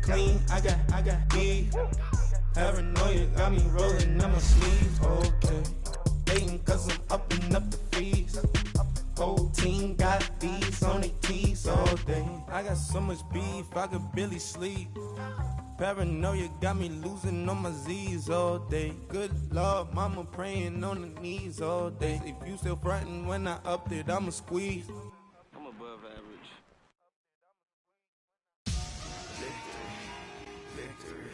clean, I got beef. Paranoia got me rolling on my sleeves, okay. Dating cause I'm upping up the fees. Whole team got beats on their teeth all day. I got so much beef, I could barely sleep. Paranoia got me losing on my Z's all day. Good Lord, mama praying on the knees all day. If you still frontin' when I upped it, I'ma squeeze. I'm above average. Victory,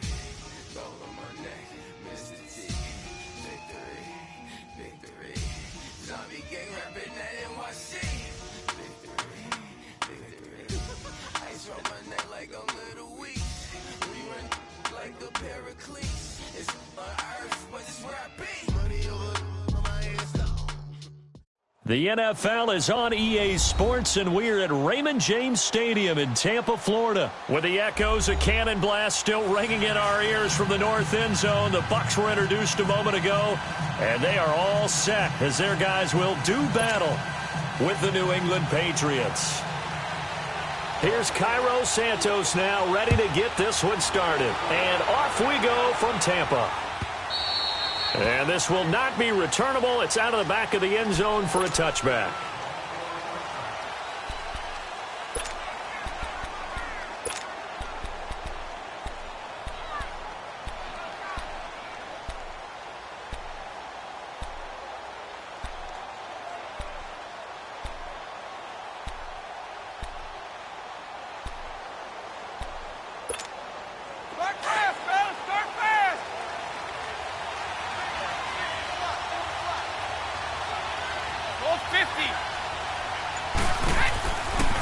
all on my neck, Mr. T. Victory, zombie gang rapping that NYC. Victory, ice around my neck like a little weak. We run like a paraclete. It's on earth, but it's where I be. Money over my hands down. The NFL is on EA Sports, and we're at Raymond James Stadium in Tampa, Florida, with the echoes of Cannon Blast still ringing in our ears from the north end zone. The Bucs were introduced a moment ago, and they are all set as their guys will do battle with the New England Patriots. Here's Cairo Santos now ready to get this one started. And off we go from Tampa. And this will not be returnable. It's out of the back of the end zone for a touchback.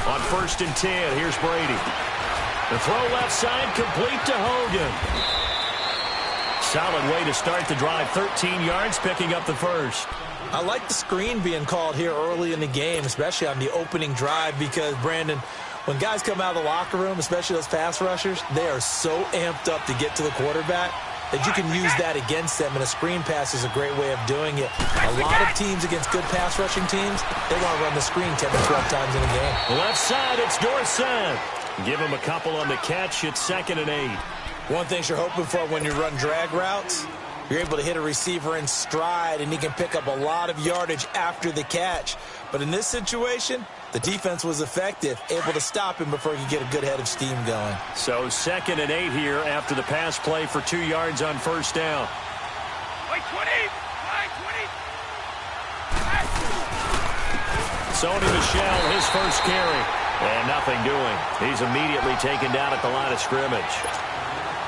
On 1st and 10, here's Brady. The throw left side, complete to Hogan. Solid way to start the drive. 13 yards, picking up the first. I like the screen being called here early in the game, especially on the opening drive, because, Brandon, when guys come out of the locker room, especially those pass rushers, they are so amped up to get to the quarterback that you can use that against them, and a screen pass is a great way of doing it. A lot of teams against good pass rushing teams, they want to run the screen 10 to 12 times in a game. Left side, it's Dorsett. Give him a couple on the catch. It's 2nd and 8. One thing you're hoping for when you run drag routes, you're able to hit a receiver in stride, and he can pick up a lot of yardage after the catch. But in this situation, the defense was effective, able to stop him before he could get a good head of steam going. So 2nd and 8 here after the pass play for 2 yards on first down. Sony Michel, his first carry. And nothing doing. He's immediately taken down at the line of scrimmage.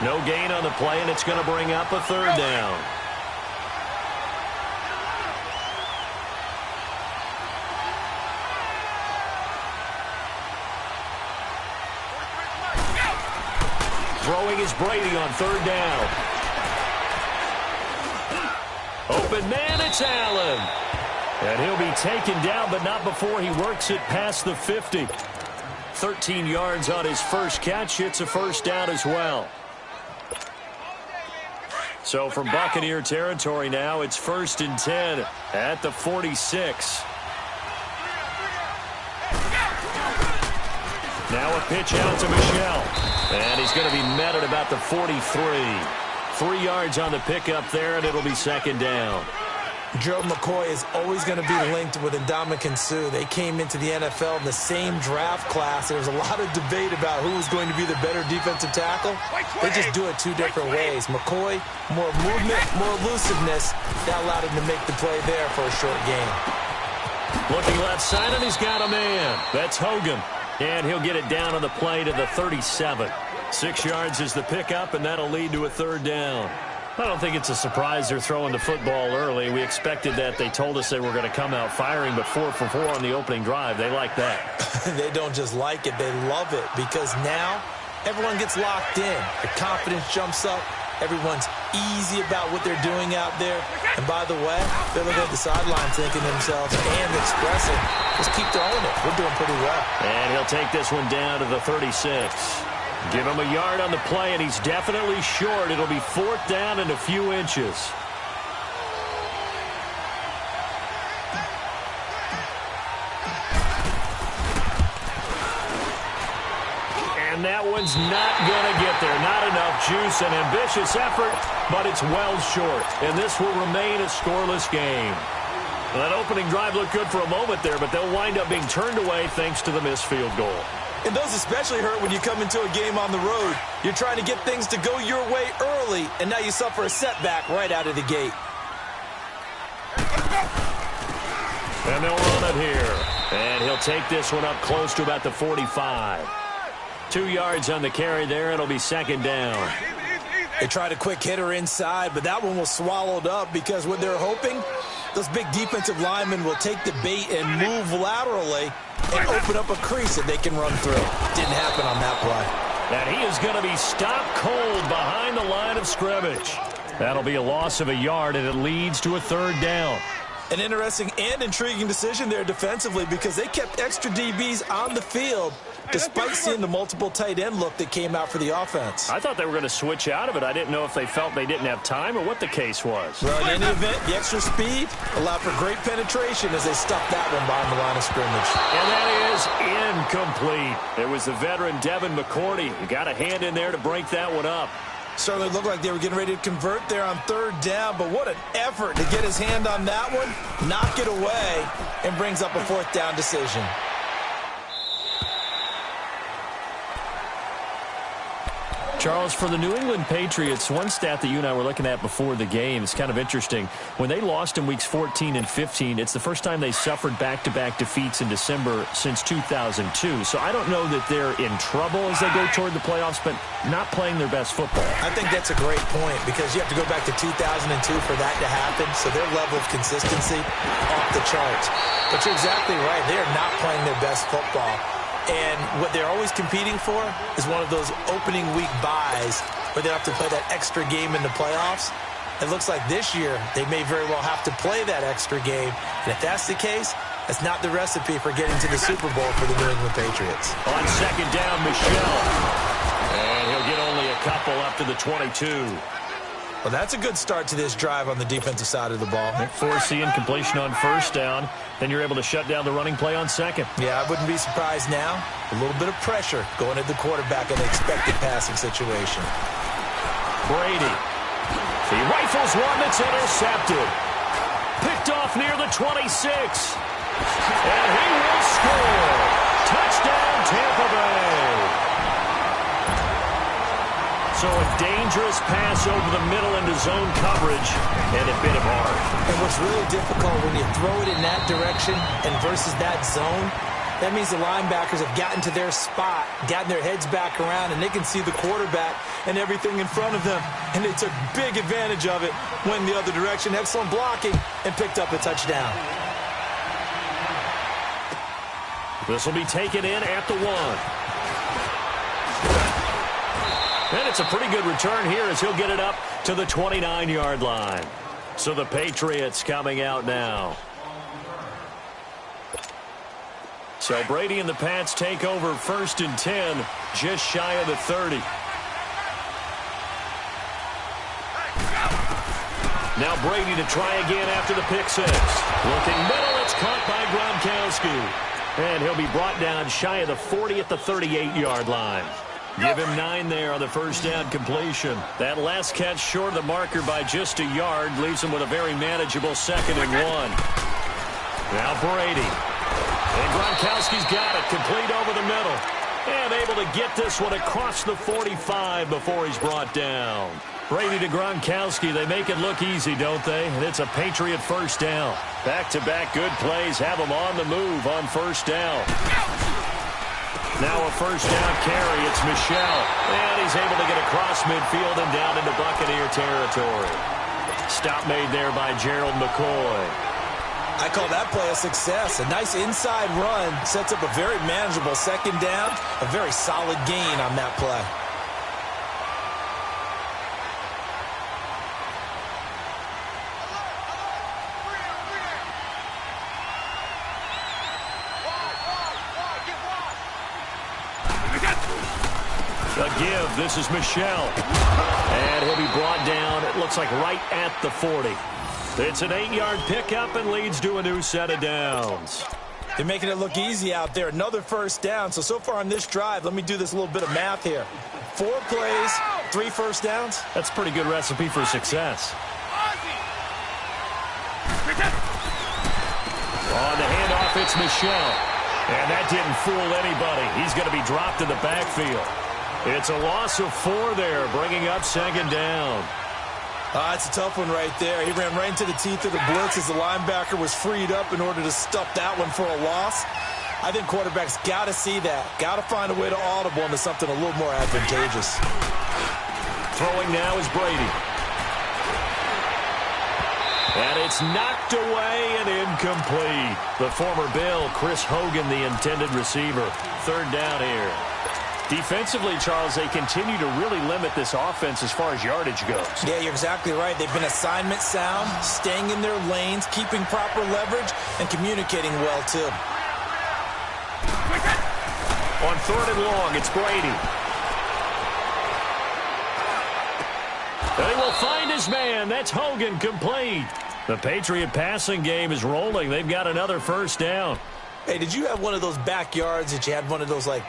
No gain on the play, and it's going to bring up a 3rd down. Throwing is Brady on 3rd down. Open man, it's Allen. And he'll be taken down, but not before he works it past the 50. 13 yards on his first catch. It's a 1st down as well. So from Buccaneer territory now, it's 1st and 10 at the 46. Now a pitch out to Michel. And he's going to be met at about the 43. 3 yards on the pickup there, and it'll be 2nd down. Joe McCoy is always going to be linked with Ndamukong Suh. They came into the NFL in the same draft class. There was a lot of debate about who was going to be the better defensive tackle. They just do it 2 different ways. McCoy, more movement, more elusiveness. That allowed him to make the play there for a short gain. Looking left side, and he's got a man. That's Hogan. And he'll get it down on the play to the 37. 6 yards is the pickup, and that'll lead to a 3rd down. I don't think it's a surprise they're throwing the football early. We expected that. They told us they were going to come out firing, but 4 for 4 on the opening drive. They like that. They don't just like it. They love it, because now everyone gets locked in. The confidence jumps up. Everyone's easy about what they're doing out there. And by the way, they're looking at the sideline thinking to themselves and expressing, just keep throwing it. We're doing pretty well. And he'll take this one down to the 36. Give him a yard on the play, and he's definitely short. It'll be 4th down and a few inches. And that one one's not going to get there. Not enough juice, an ambitious effort, but it's well short. And this will remain a scoreless game. Well, that opening drive looked good for a moment there, but they'll wind up being turned away thanks to the missed field goal. And those especially hurt when you come into a game on the road. You're trying to get things to go your way early, and now you suffer a setback right out of the gate. And they'll run it here. And he'll take this one up close to about the 45. 2 yards on the carry there. It'll be second down. They tried a quick hitter inside, but that one was swallowed up because what they're hoping, those big defensive linemen will take the bait and move laterally and open up a crease that they can run through. Didn't happen on that play. And he is going to be stopped cold behind the line of scrimmage. That'll be a loss of a yard, and it leads to a third down. An interesting and intriguing decision there defensively because they kept extra DBs on the field despite seeing the multiple tight end look that came out for the offense. I thought they were going to switch out of it. I didn't know if they felt they didn't have time or what the case was. Well, in any event, the extra speed allowed for great penetration as they stuffed that one behind the line of scrimmage. And that is incomplete. It was the veteran Devin McCourty who got a hand in there to break that one up. Certainly looked like they were getting ready to convert there on third down, but what an effort to get his hand on that one, knock it away, and brings up a fourth down decision. Charles, for the New England Patriots, one stat that you and I were looking at before the game is kind of interesting. When they lost in weeks 14 and 15, it's the first time they suffered back-to-back defeats in December since 2002. So I don't know that they're in trouble as they go toward the playoffs, but not playing their best football. I think that's a great point because you have to go back to 2002 for that to happen. So their level of consistency off the charts. But you're exactly right. They're not playing their best football. And what they're always competing for is one of those opening week buys where they have to play that extra game in the playoffs. It looks like this year they may very well have to play that extra game. And if that's the case, that's not the recipe for getting to the Super Bowl for the New England Patriots. On second down, Michelle. And he'll get only a couple up to the 22. Well, that's a good start to this drive on the defensive side of the ball. Forcing incompletion on first down. Then you're able to shut down the running play on second. Yeah, I wouldn't be surprised now. A little bit of pressure going at the quarterback in an expected passing situation. Brady. He rifles one that's intercepted. Picked off near the 26. And he will score. Touchdown, Tampa Bay. So a dangerous pass over the middle into zone coverage, and it bit him hard. And what's really difficult when you throw it in that direction and versus that zone, that means the linebackers have gotten to their spot, gotten their heads back around, and they can see the quarterback and everything in front of them. And they took big advantage of it, went the other direction, excellent blocking, and picked up a touchdown. This will be taken in at the 1. And it's a pretty good return here as he'll get it up to the 29-yard line. So the Patriots coming out now. So Brady and the Pats take over 1st and 10, just shy of the 30. Now Brady to try again after the pick six. Looking middle, it's caught by Gronkowski. And he'll be brought down shy of the 40 at the 38-yard line. Give him 9 there on the first down completion. That last catch short of the marker by just a yard leaves him with a very manageable 2nd and 1. Now Brady. And Gronkowski's got it. Complete over the middle. And able to get this one across the 45 before he's brought down. Brady to Gronkowski. They make it look easy, don't they? And it's a Patriot first down. Back-to-back good plays have them on the move on first down. Now a first down carry. It's Michelle. And he's able to get across midfield and down into Buccaneer territory. Stop made there by Gerald McCoy. I call that play a success. A nice inside run sets up a very manageable 2nd down. A very solid gain on that play. A give. This is Michelle. And he'll be brought down, it looks like right at the 40. It's an 8-yard pickup and leads to a new set of downs. They're making it look easy out there. Another first down. So far on this drive, let me do this little bit of math here. 4 plays, 3 first downs. That's a pretty good recipe for success. On the handoff, it's Michel. And that didn't fool anybody. He's going to be dropped in the backfield. It's a loss of 4 there, bringing up second down. It's a tough one right there. He ran right into the teeth of the blitz as the linebacker was freed up in order to stuff that one for a loss. I think quarterbacks got to see that. Got to find a way to audible into something a little more advantageous. Throwing now is Brady. And it's knocked away and incomplete. The former Bill, Chris Hogan, the intended receiver. Third down here. Defensively, Charles, they continue to really limit this offense as far as yardage goes. Yeah, you're exactly right. They've been assignment sound, staying in their lanes, keeping proper leverage, and communicating well, too. On third and long, it's Brady. And he will find his man. That's Hogan, complete. The Patriot passing game is rolling. They've got another first down. Hey, did you have one of those backyards that you had one of those, like,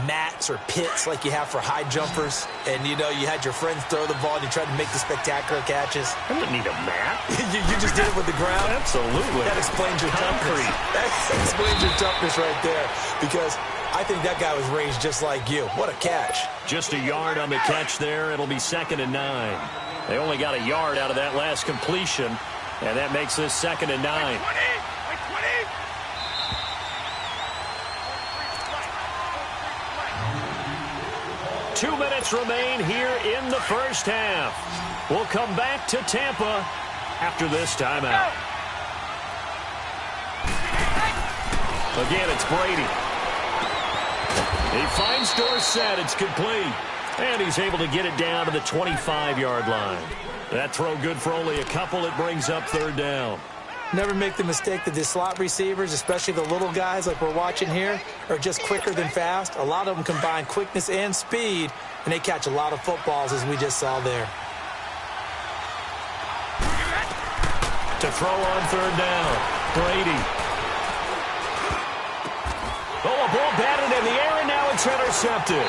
mats or pits like you have for high jumpers? And, you know, you had your friends throw the ball and you tried to make the spectacular catches? I didn't need a mat. you just did it with the ground? Absolutely. That explains your toughness. That explains your toughness right there. Because I think that guy was raised just like you. What a catch. Just a yard on the catch there. It'll be 2nd and 9. They only got a yard out of that last completion. And that makes this 2nd and 9. 2 minutes remain here in the first half. We'll come back to Tampa after this timeout. Again, it's Brady. He finds Dorsett. It's complete. And he's able to get it down to the 25-yard line. That throw good for only a couple. It brings up third down. Never make the mistake that the slot receivers, especially the little guys like we're watching here, are just quicker than fast. A lot of them combine quickness and speed, and they catch a lot of footballs, as we just saw there. To throw on third down, Brady. Oh, a ball batted in the air, and now it's intercepted.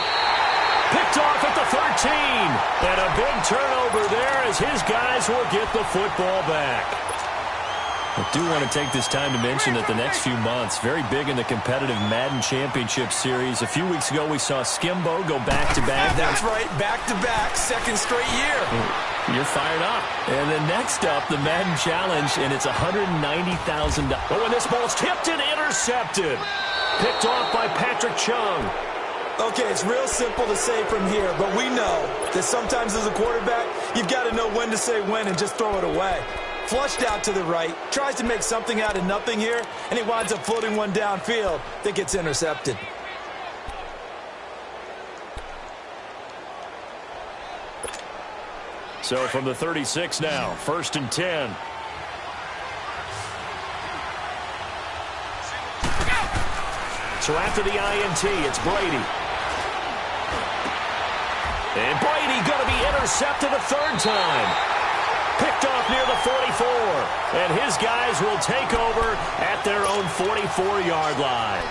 Picked off at the 13. And a big turnover there as his guys will get the football back. I do want to take this time to mention that the next few months, very big in the competitive Madden Championship Series. A few weeks ago, we saw Skimbo go back-to-back. That's right, back-to-back, second straight year. You're fired up. And then next up, the Madden Challenge, and it's $190,000. Oh, and this ball's tipped and intercepted. Picked off by Patrick Chung. Okay, it's real simple to say from here, but we know that sometimes as a quarterback, you've got to know when to say when and just throw it away. Flushed out to the right, tries to make something out of nothing here, and he winds up floating one downfield that gets intercepted. So from the 36 now, 1st and 10. So after the INT, it's Brady. And Brady going to be intercepted a third time. Picked off near the 44. And his guys will take over at their own 44-yard line.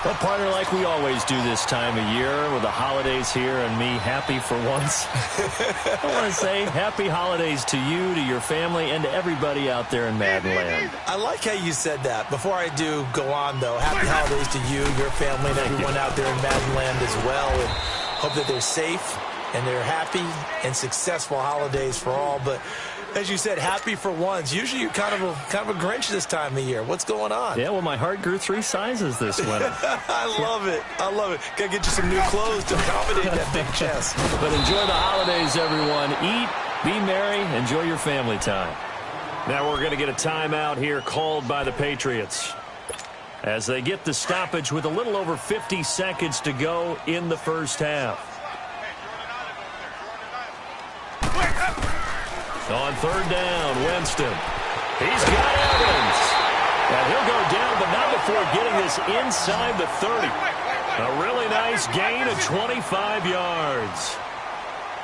Well, partner, like we always do this time of year with the holidays here and me happy for once. I want to say happy holidays to you, to your family, and to everybody out there in Madden land. I like how you said that. Before I do go on, though, happy holidays to you, your family, and everyone out there in Madden land as well. And hope that they're safe and they're happy and successful holidays for all. But as you said, happy for once. Usually you're kind of a Grinch this time of year. What's going on? Yeah, well, my heart grew 3 sizes this winter. I love it. I love it. Got to get you some new clothes to accommodate that big chest. But enjoy the holidays, everyone. Eat, be merry, enjoy your family time. Now we're going to get a timeout here called by the Patriots as they get the stoppage with a little over 50 seconds to go in the first half. On third down, Winston. He's got Evans. And he'll go down, but not before getting this inside the 30. A really nice gain of 25 yards.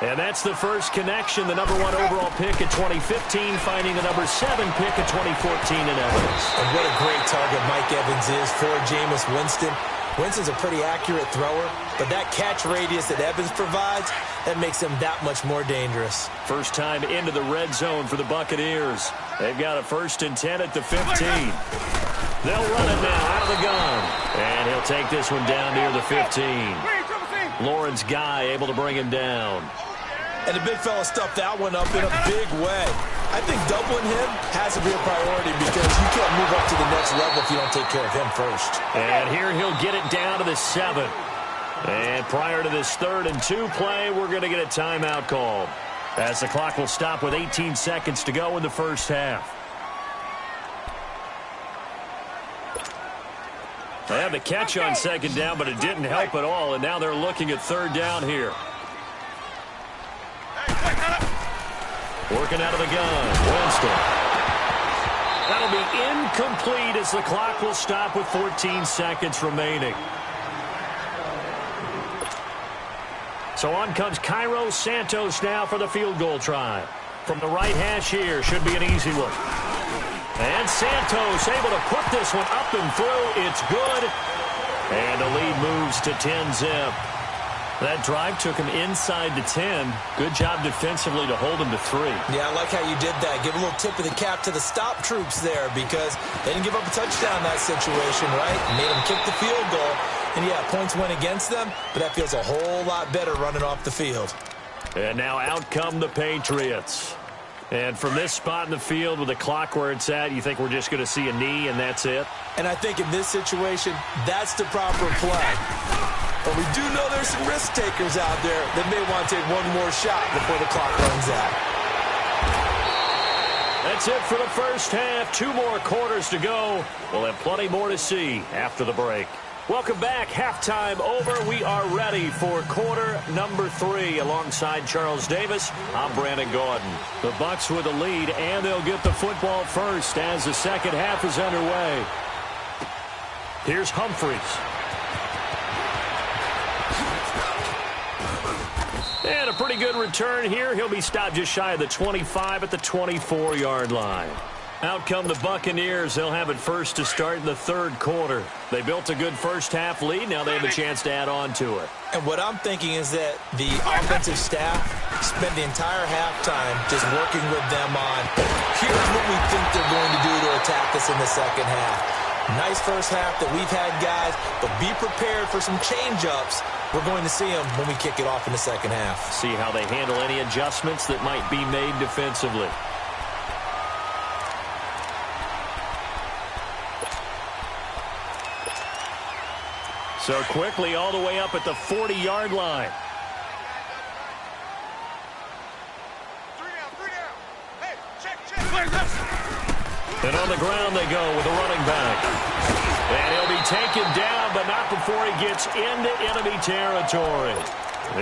And that's the first connection. The number 1 overall pick at 2015, finding the number 7 pick at 2014 in Evans. And what a great target Mike Evans is for Jameis Winston. Winston's a pretty accurate thrower, but that catch radius that Evans provides, that makes him that much more dangerous. First time into the red zone for the Buccaneers. They've got a 1st and 10 at the 15. They'll run it now out of the gun. And he'll take this one down near the 15. Lawrence Guy able to bring him down. And the big fella stuffed that one up in a big way. I think doubling him has to be a priority because you can't move up to the next level if you don't take care of him first. And here he'll get it down to the 7. And prior to this 3rd and 2 play, we're going to get a timeout called, as the clock will stop with 18 seconds to go in the first half. They had the catch on 2nd down, but it didn't help at all, and now they're looking at 3rd down here. Working out of the gun, Winston. That'll be incomplete as the clock will stop with 14 seconds remaining. So on comes Cairo Santos now for the field goal try. From the right hash here, should be an easy one. And Santos able to put this one up and through. It's good. And the lead moves to 10-zip. That drive took him inside the 10. Good job defensively to hold him to 3. Yeah, I like how you did that. Give a little tip of the cap to the stop troops there because they didn't give up a touchdown in that situation, right? Made them kick the field goal. And, yeah, points went against them, but that feels a whole lot better running off the field. And now out come the Patriots. And from this spot in the field with the clock where it's at, you think we're just going to see a knee and that's it? And I think in this situation, that's the proper play. But we do know there's some risk takers out there that may want to take one more shot before the clock runs out. That's it for the first half. 2 more quarters to go. We'll have plenty more to see after the break. Welcome back. Halftime over. We are ready for quarter number 3. Alongside Charles Davis, I'm Brandon Gordon. The Bucs with the lead, and they'll get the football first as the second half is underway. Here's Humphries. And a pretty good return here. He'll be stopped just shy of the 25 at the 24-yard line. Out come the Buccaneers. They'll have it first to start in the 3rd quarter. They built a good first half lead. Now they have a chance to add on to it. And what I'm thinking is that the offensive staff spent the entire halftime just working with them on, here's what we think they're going to do to attack us in the second half. Nice first half that we've had, guys, but be prepared for some change-ups. We're going to see them when we kick it off in the second half. See how they handle any adjustments that might be made defensively. So quickly all the way up at the 40-yard line. And on the ground they go with a running back. And he'll be taken down, but not before he gets into enemy territory.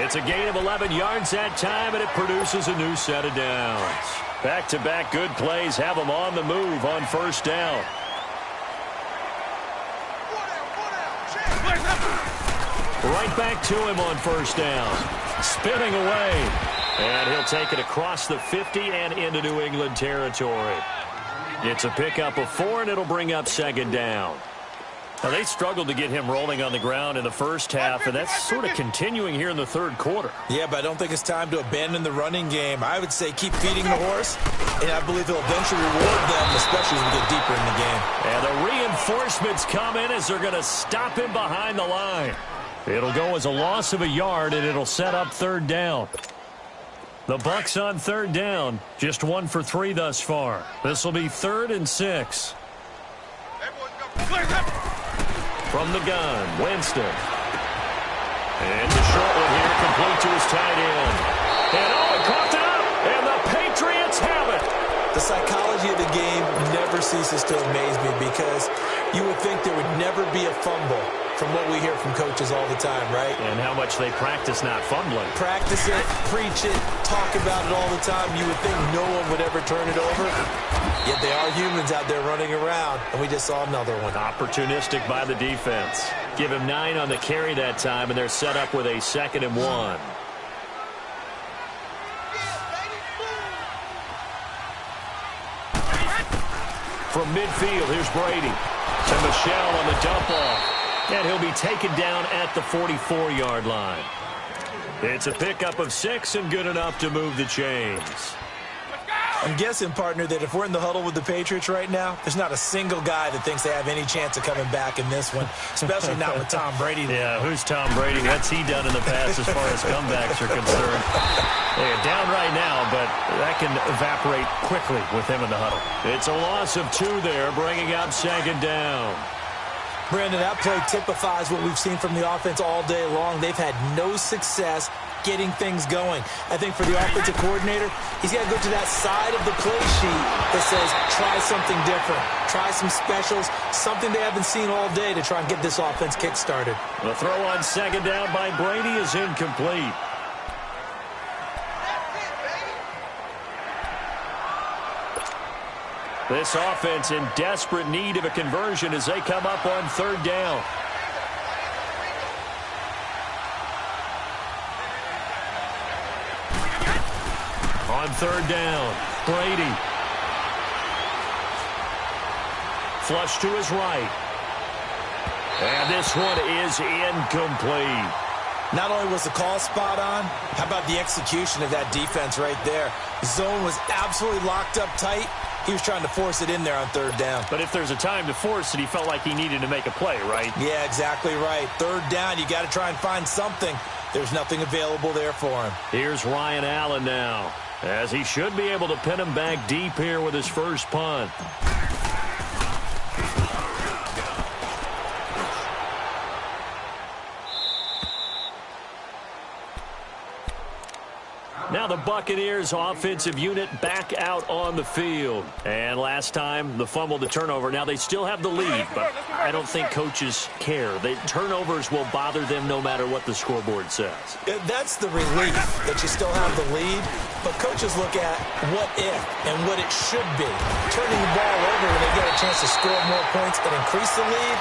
It's a gain of 11 yards that time, and it produces a new set of downs. Back-to-back good plays have them on the move on first down. Right back to him on first down. Spinning away. And he'll take it across the 50 and into New England territory. It's a pickup of 4, and it'll bring up second down. Now, they struggled to get him rolling on the ground in the first half, and that's sort of continuing here in the 3rd quarter. Yeah, but I don't think it's time to abandon the running game. I would say keep feeding the horse, and I believe he'll eventually reward them, especially as we get deeper in the game. And the reinforcements come in as they're going to stop him behind the line. It'll go as a loss of a yard, and it'll set up 3rd down. The Bucs on 3rd down, just 1 for 3 thus far. This will be 3rd and 6. From the gun, Winston. And the short one here, complete to his tight end. And he caught it up, and the Patriots have it. The psychology of the game never ceases to amaze me because you would think there would never be a fumble from what we hear from coaches all the time, right? And how much they practice not fumbling. Practice it, preach it, talk about it all the time. You would think no one would ever turn it over. Yet they are humans out there running around, and we just saw another one. Opportunistic by the defense. Give him 9 on the carry that time, and they're set up with a 2nd and 1. From midfield, here's Brady to Michelle on the dump off. And he'll be taken down at the 44-yard line. It's a pickup of 6 and good enough to move the chains. I'm guessing, partner, that if we're in the huddle with the Patriots right now, there's not a single guy that thinks they have any chance of coming back in this one, especially not with Tom Brady. Yeah, who's Tom Brady? What's he done in the past as far as comebacks are concerned? They're down right now, but that can evaporate quickly with him in the huddle. It's a loss of 2 there, bringing up 2nd down. Brandon, that play typifies what we've seen from the offense all day long. They've had no success getting things going. I think for the offensive coordinator, he's got to go to that side of the play sheet that says, try something different. Try some specials, something they haven't seen all day to try and get this offense kick-started. The throw on 2nd down by Brady is incomplete. This offense in desperate need of a conversion as they come up on 3rd down. On 3rd down, Brady. Flush to his right. And this one is incomplete. Not only was the call spot on, how about the execution of that defense right there? Zone was absolutely locked up tight. He was trying to force it in there on 3rd down. But if there's a time to force it, he felt like he needed to make a play, right? Yeah, exactly right. 3rd down, you got to try and find something. There's nothing available there for him. Here's Ryan Allen now, as he should be able to pin him back deep here with his first punt. Now the Buccaneers offensive unit back out on the field. And last time, the fumble, the turnover. Now they still have the lead, but I don't think coaches care. The turnovers will bother them no matter what the scoreboard says. That's the relief that you still have the lead. But coaches look at what if and what it should be. Turning the ball over when they get a chance to score more points and increase the lead,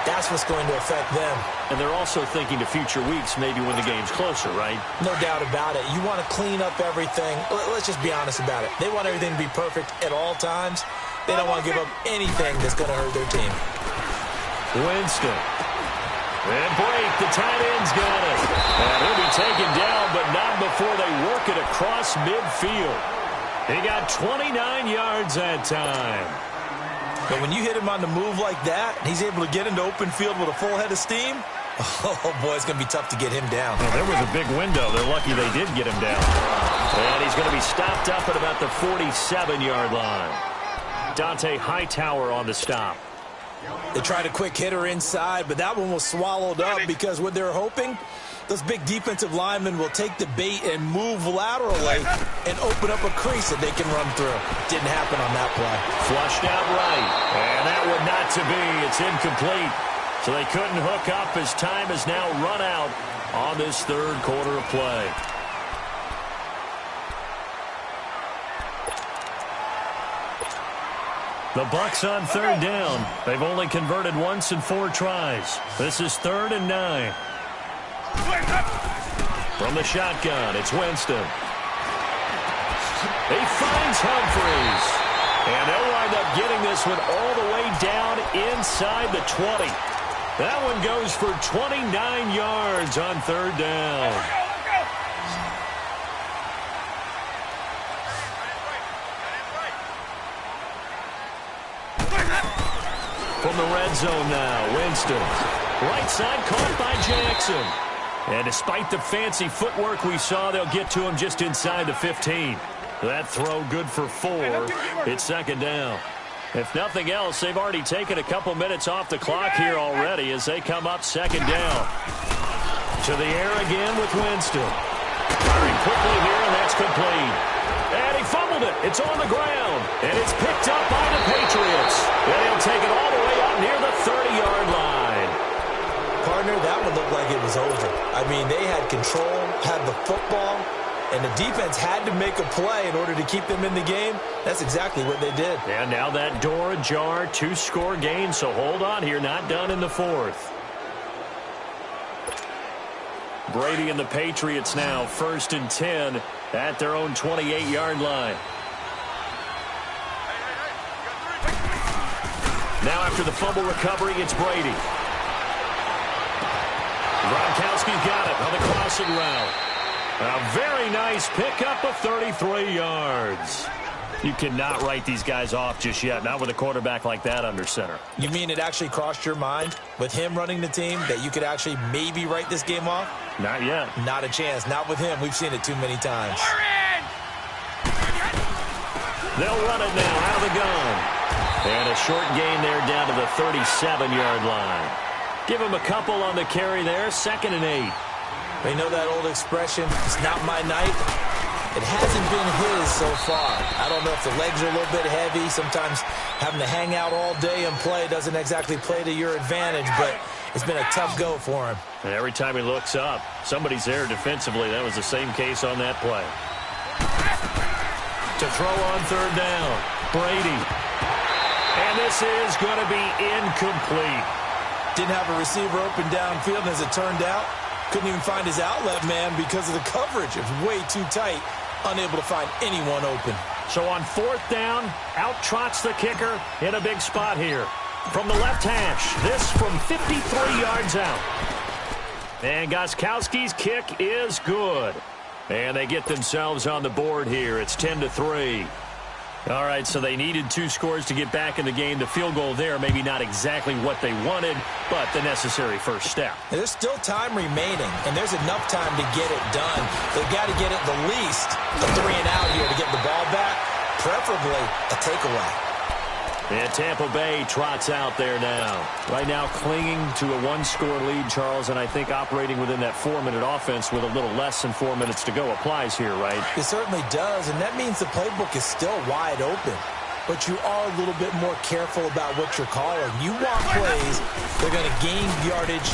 that's what's going to affect them. And they're also thinking to future weeks, maybe when the game's closer, right? No doubt about it. You want to clean up everything. Let's just be honest about it. They want everything to be perfect at all times. They don't want to give up anything that's going to hurt their team. Winston. And break. The tight end's got it. And he'll be taken down, but not before they work it across midfield. He got 29 yards that time. But when you hit him on the move like that, he's able to get into open field with a full head of steam, oh, boy, it's going to be tough to get him down. Well, there was a big window. They're lucky they did get him down. And he's going to be stopped up at about the 47-yard line. Dante Hightower on the stop. They tried a quick hitter inside, but that one was swallowed up because what they're hoping, those big defensive linemen will take the bait and move laterally and open up a crease that they can run through. Didn't happen on that play. Flushed out right. And that one not to be. It's incomplete. So they couldn't hook up as time has now run out on this 3rd quarter of play. The Bucs on 3rd down. They've only converted once in 4 tries. This is 3rd and 9. From the shotgun, it's Winston. He finds Humphries. And they'll wind up getting this one all the way down inside the 20. That one goes for 29 yards on 3rd down. From the red zone now, Winston. Right side caught by Jackson. And despite the fancy footwork we saw, they'll get to him just inside the 15. That throw good for 4. It's 2nd down. If nothing else, they've already taken a couple minutes off the clock here already as they come up 2nd down. To the air again with Winston. Firing quickly here, and that's complete. And he fumbled it. It's on the ground. And it's picked up by the Patriots. And he'll take it all the way out near the 30-yard line. Partner, that one looked like it was over. I mean, they had control, had the football, and the defense had to make a play in order to keep them in the game. That's exactly what they did. And now that door ajar, 2-score game, so hold on here, not done in the 4th. Brady and the Patriots now 1st and 10 at their own 28-yard line. Now after the fumble recovery, it's Brady. Gronkowski's got it on the crossing route. A very nice pickup of 33 yards. You cannot write these guys off just yet, not with a quarterback like that under center. You mean it actually crossed your mind with him running the team that you could actually maybe write this game off? Not yet. Not a chance. Not with him. We've seen it too many times. They'll run it now out of the gun. And a short gain there down to the 37-yard line. Give him a couple on the carry there, 2nd and 8. They know that old expression, it's not my night. It hasn't been his so far. I don't know if the legs are a little bit heavy. Sometimes having to hang out all day and play doesn't exactly play to your advantage, but it's been a tough go for him. And every time he looks up, somebody's there defensively. That was the same case on that play. To throw on 3rd down, Brady. And this is going to be incomplete. Didn't have a receiver open downfield, and as it turned out, couldn't even find his outlet man because of the coverage. It was way too tight, unable to find anyone open. So on 4th down, out trots the kicker in a big spot here. From the left hash, this from 53 yards out. And Gostkowski's kick is good. And they get themselves on the board here. It's 10-3. All right, so they needed 2 scores to get back in the game. The field goal there, maybe not exactly what they wanted, but the necessary first step. There's still time remaining, and there's enough time to get it done. They've got to get it the least a 3 and out here to get the ball back, preferably a takeaway. And Tampa Bay trots out there now. Right now clinging to a 1-score lead, Charles, and I think operating within that 4-minute offense with a little less than 4 minutes to go applies here, right? It certainly does, and that means the playbook is still wide open. But you are a little bit more careful about what you're calling. You want plays, they're going to gain yardage,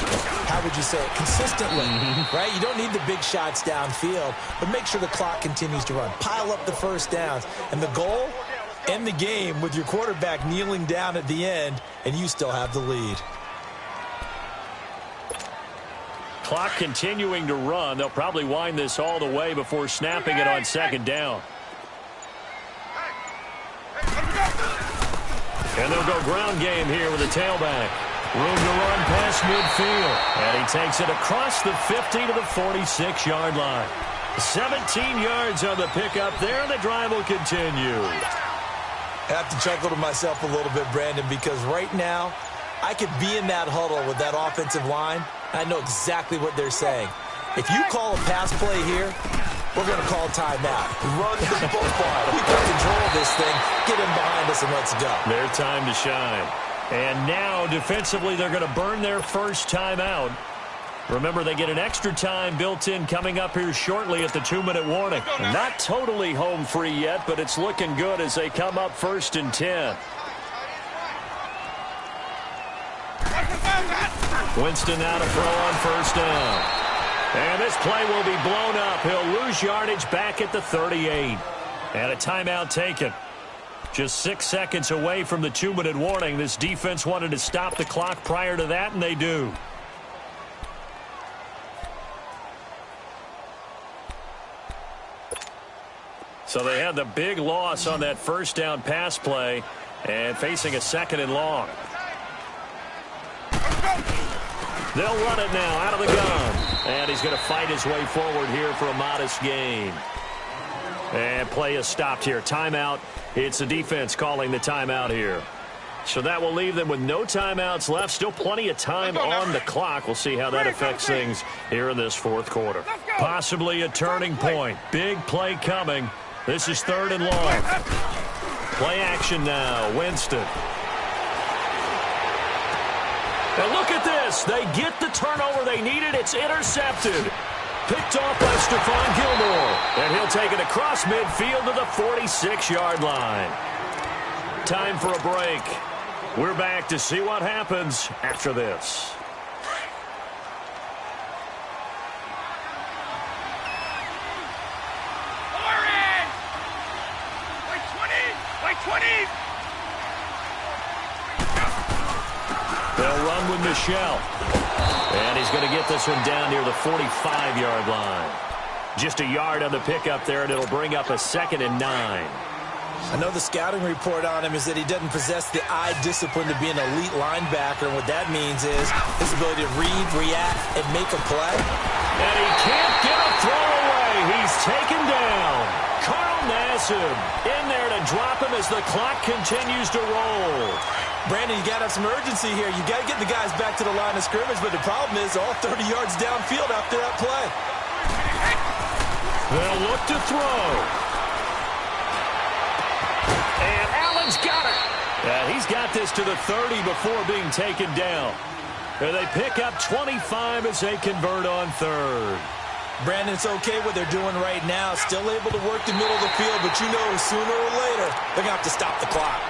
how would you say it, consistently, right? You don't need the big shots downfield, but make sure the clock continues to run. Pile up the first downs, and the goal? End the game with your quarterback kneeling down at the end, and you still have the lead. Clock continuing to run. They'll probably wind this all the way before snapping it on 2nd down. And they'll go ground game here with a tailback. Room to run past midfield. And he takes it across the 50 to the 46-yard line. 17 yards on the pickup there, and the drive will continue. I have to chuckle to myself a little bit, Brandon, because right now I could be in that huddle with that offensive line. I know exactly what they're saying. If you call a pass play here, we're going to call timeout. Run the football. We got control of this thing. Get him behind us and let's go. Their time to shine. And now defensively they're going to burn their first timeout. Remember, they get an extra time built in coming up here shortly at the 2-minute warning. Not totally home free yet, but it's looking good as they come up 1st and 10. Winston now to throw on 1st down. And this play will be blown up. He'll lose yardage back at the 38. And a timeout taken. Just 6 seconds away from the 2-minute warning. This defense wanted to stop the clock prior to that, and they do. So they had the big loss on that 1st down pass play and facing a 2nd and long. They'll run it now out of the gun. And he's going to fight his way forward here for a modest gain. And play is stopped here. Timeout. It's the defense calling the timeout here. So that will leave them with no timeouts left. Still plenty of time on the clock. We'll see how that affects things here in this 4th quarter. Possibly a turning point. Big play coming. This is 3rd and long. Play action now. Winston. And look at this. They get the turnover they needed. It's intercepted. Picked off by Stephon Gilmore. And he'll take it across midfield to the 46-yard line. Time for a break. We're back to see what happens after this. They'll run with Michelle. And he's going to get this one down near the 45-yard line. Just a yard on the pickup there, and it'll bring up a 2nd and 9. I know the scouting report on him is that he doesn't possess the eye discipline to be an elite linebacker, and what that means is his ability to read, react, and make a play. And he can't get a throw away. He's taken down. Carl Nassib in there to drop him as the clock continues to roll. Brandon, you got to have some urgency here. You got to get the guys back to the line of scrimmage, but the problem is all 30 yards downfield after that play. They'll look to throw. And Allen's got it. He's got this to the 30 before being taken down. And they pick up 25 as they convert on 3rd. Brandon, it's okay what they're doing right now. Still able to work the middle of the field, but you know sooner or later they're going to have to stop the clock.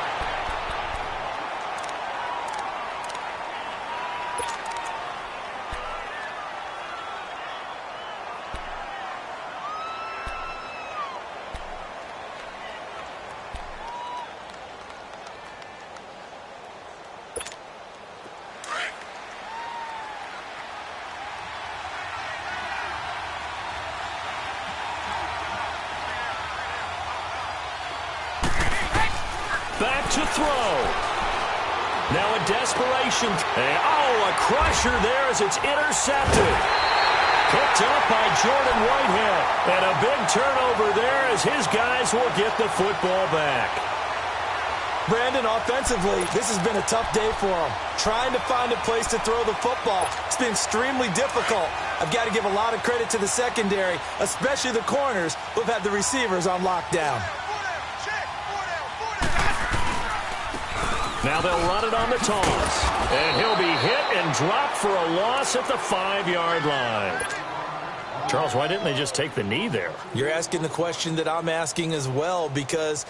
Back to throw. Now in desperation. A crusher there as it's intercepted. Picked up by Jordan Whitehead. And a big turnover there as his guys will get the football back. Brandon, offensively, this has been a tough day for him. Trying to find a place to throw the football. It's been extremely difficult. I've got to give a lot of credit to the secondary, especially the corners who've had the receivers on lockdown. Now they'll run it on the toss. And he'll be hit and dropped for a loss at the 5-yard line. Charles, why didn't they just take the knee there? You're asking the question that I'm asking as well, because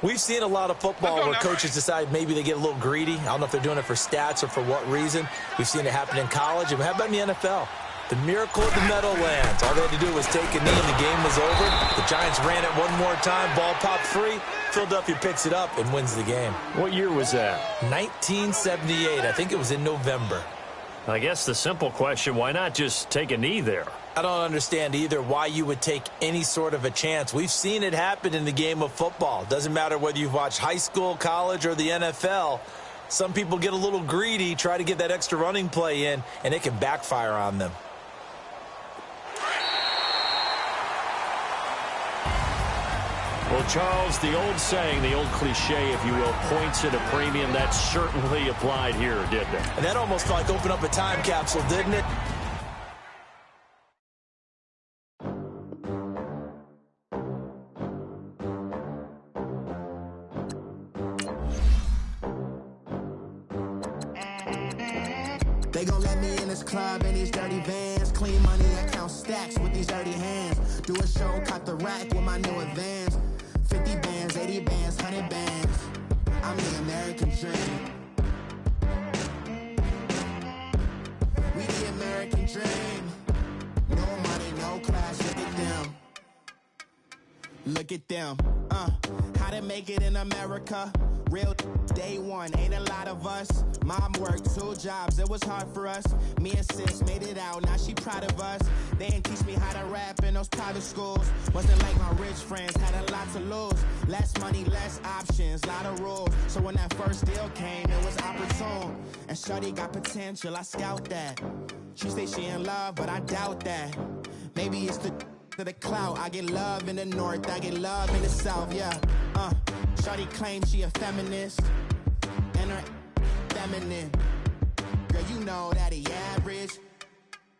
we've seen a lot of football where coaches decide maybe they get a little greedy. I don't know if they're doing it for stats or for what reason. We've seen it happen in college. And how about in the NFL? The miracle of the Meadowlands. All they had to do was take a knee and the game was over. The Giants ran it one more time. Ball popped free. Philadelphia picks it up and wins the game. What year was that? 1978. I think it was in November. I guess the simple question, why not just take a knee there? I don't understand either why you would take any sort of a chance. We've seen it happen in the game of football. Doesn't matter whether you've watched high school, college, or the NFL. Some people get a little greedy, try to get that extra running play in, and it can backfire on them. Well, Charles, the old saying, the old cliche, if you will, points at a premium, that certainly applied here, didn't it? And that almost felt like open up a time capsule, didn't it? They gon' let me in this club in these dirty vans. Clean money, I count stacks with these dirty hands. Do a show, cut the rack with my new advance. 50 bands, 80 bands, 100 bands. I'm the American dream. We the American dream. No money, no class, look at them. Look at them, how to make it in America. Real day one, ain't a lot of us. Mom worked 2 jobs, it was hard for us. Me and sis made it out, now she proud of us. They didn't teach me how to rap in those private schools. Wasn't like my rich friends, had a lot to lose. Less money, less options, lot of rules. So when that first deal came, it was opportune. And shorty got potential, I scout that. She say she in love, but I doubt that. Maybe it's the clout. I get love in the north, I get love in the south, yeah. Shorty claims she a feminist, and her feminine. Girl, you know that he average.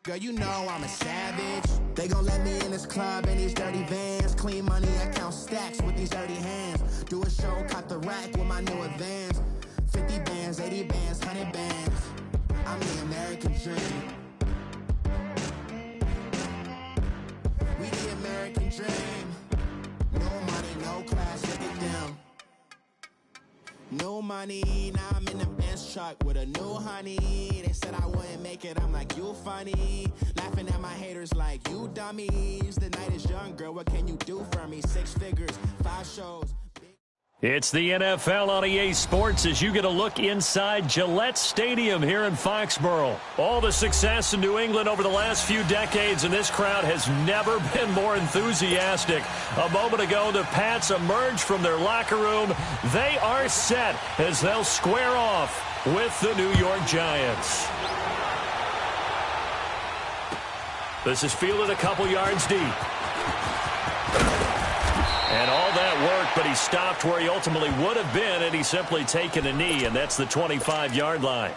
Girl, you know I'm a savage. They gon' let me in this club in these dirty vans. Clean money, I count stacks with these dirty hands. Do a show, cut the rack with my new advance. 50 bands, 80 bands, 100 bands. I'm the American dream. We the American dream. No money, no class, look at them. No money, now I'm in the Benz truck with a new honey. They said I wouldn't make it, I'm like, you funny. Laughing at my haters like, you dummies. The night is young, girl, what can you do for me? 6 figures, 5 shows. It's the NFL on EA Sports as you get a look inside Gillette Stadium here in Foxborough. All the success in New England over the last few decades, and this crowd has never been more enthusiastic. A moment ago, the Pats emerged from their locker room. They are set as they'll square off with the New York Giants. This is fielded a couple yards deep. And all that worked, but he stopped where he ultimately would have been, and he's simply taken a knee, and that's the 25-yard line.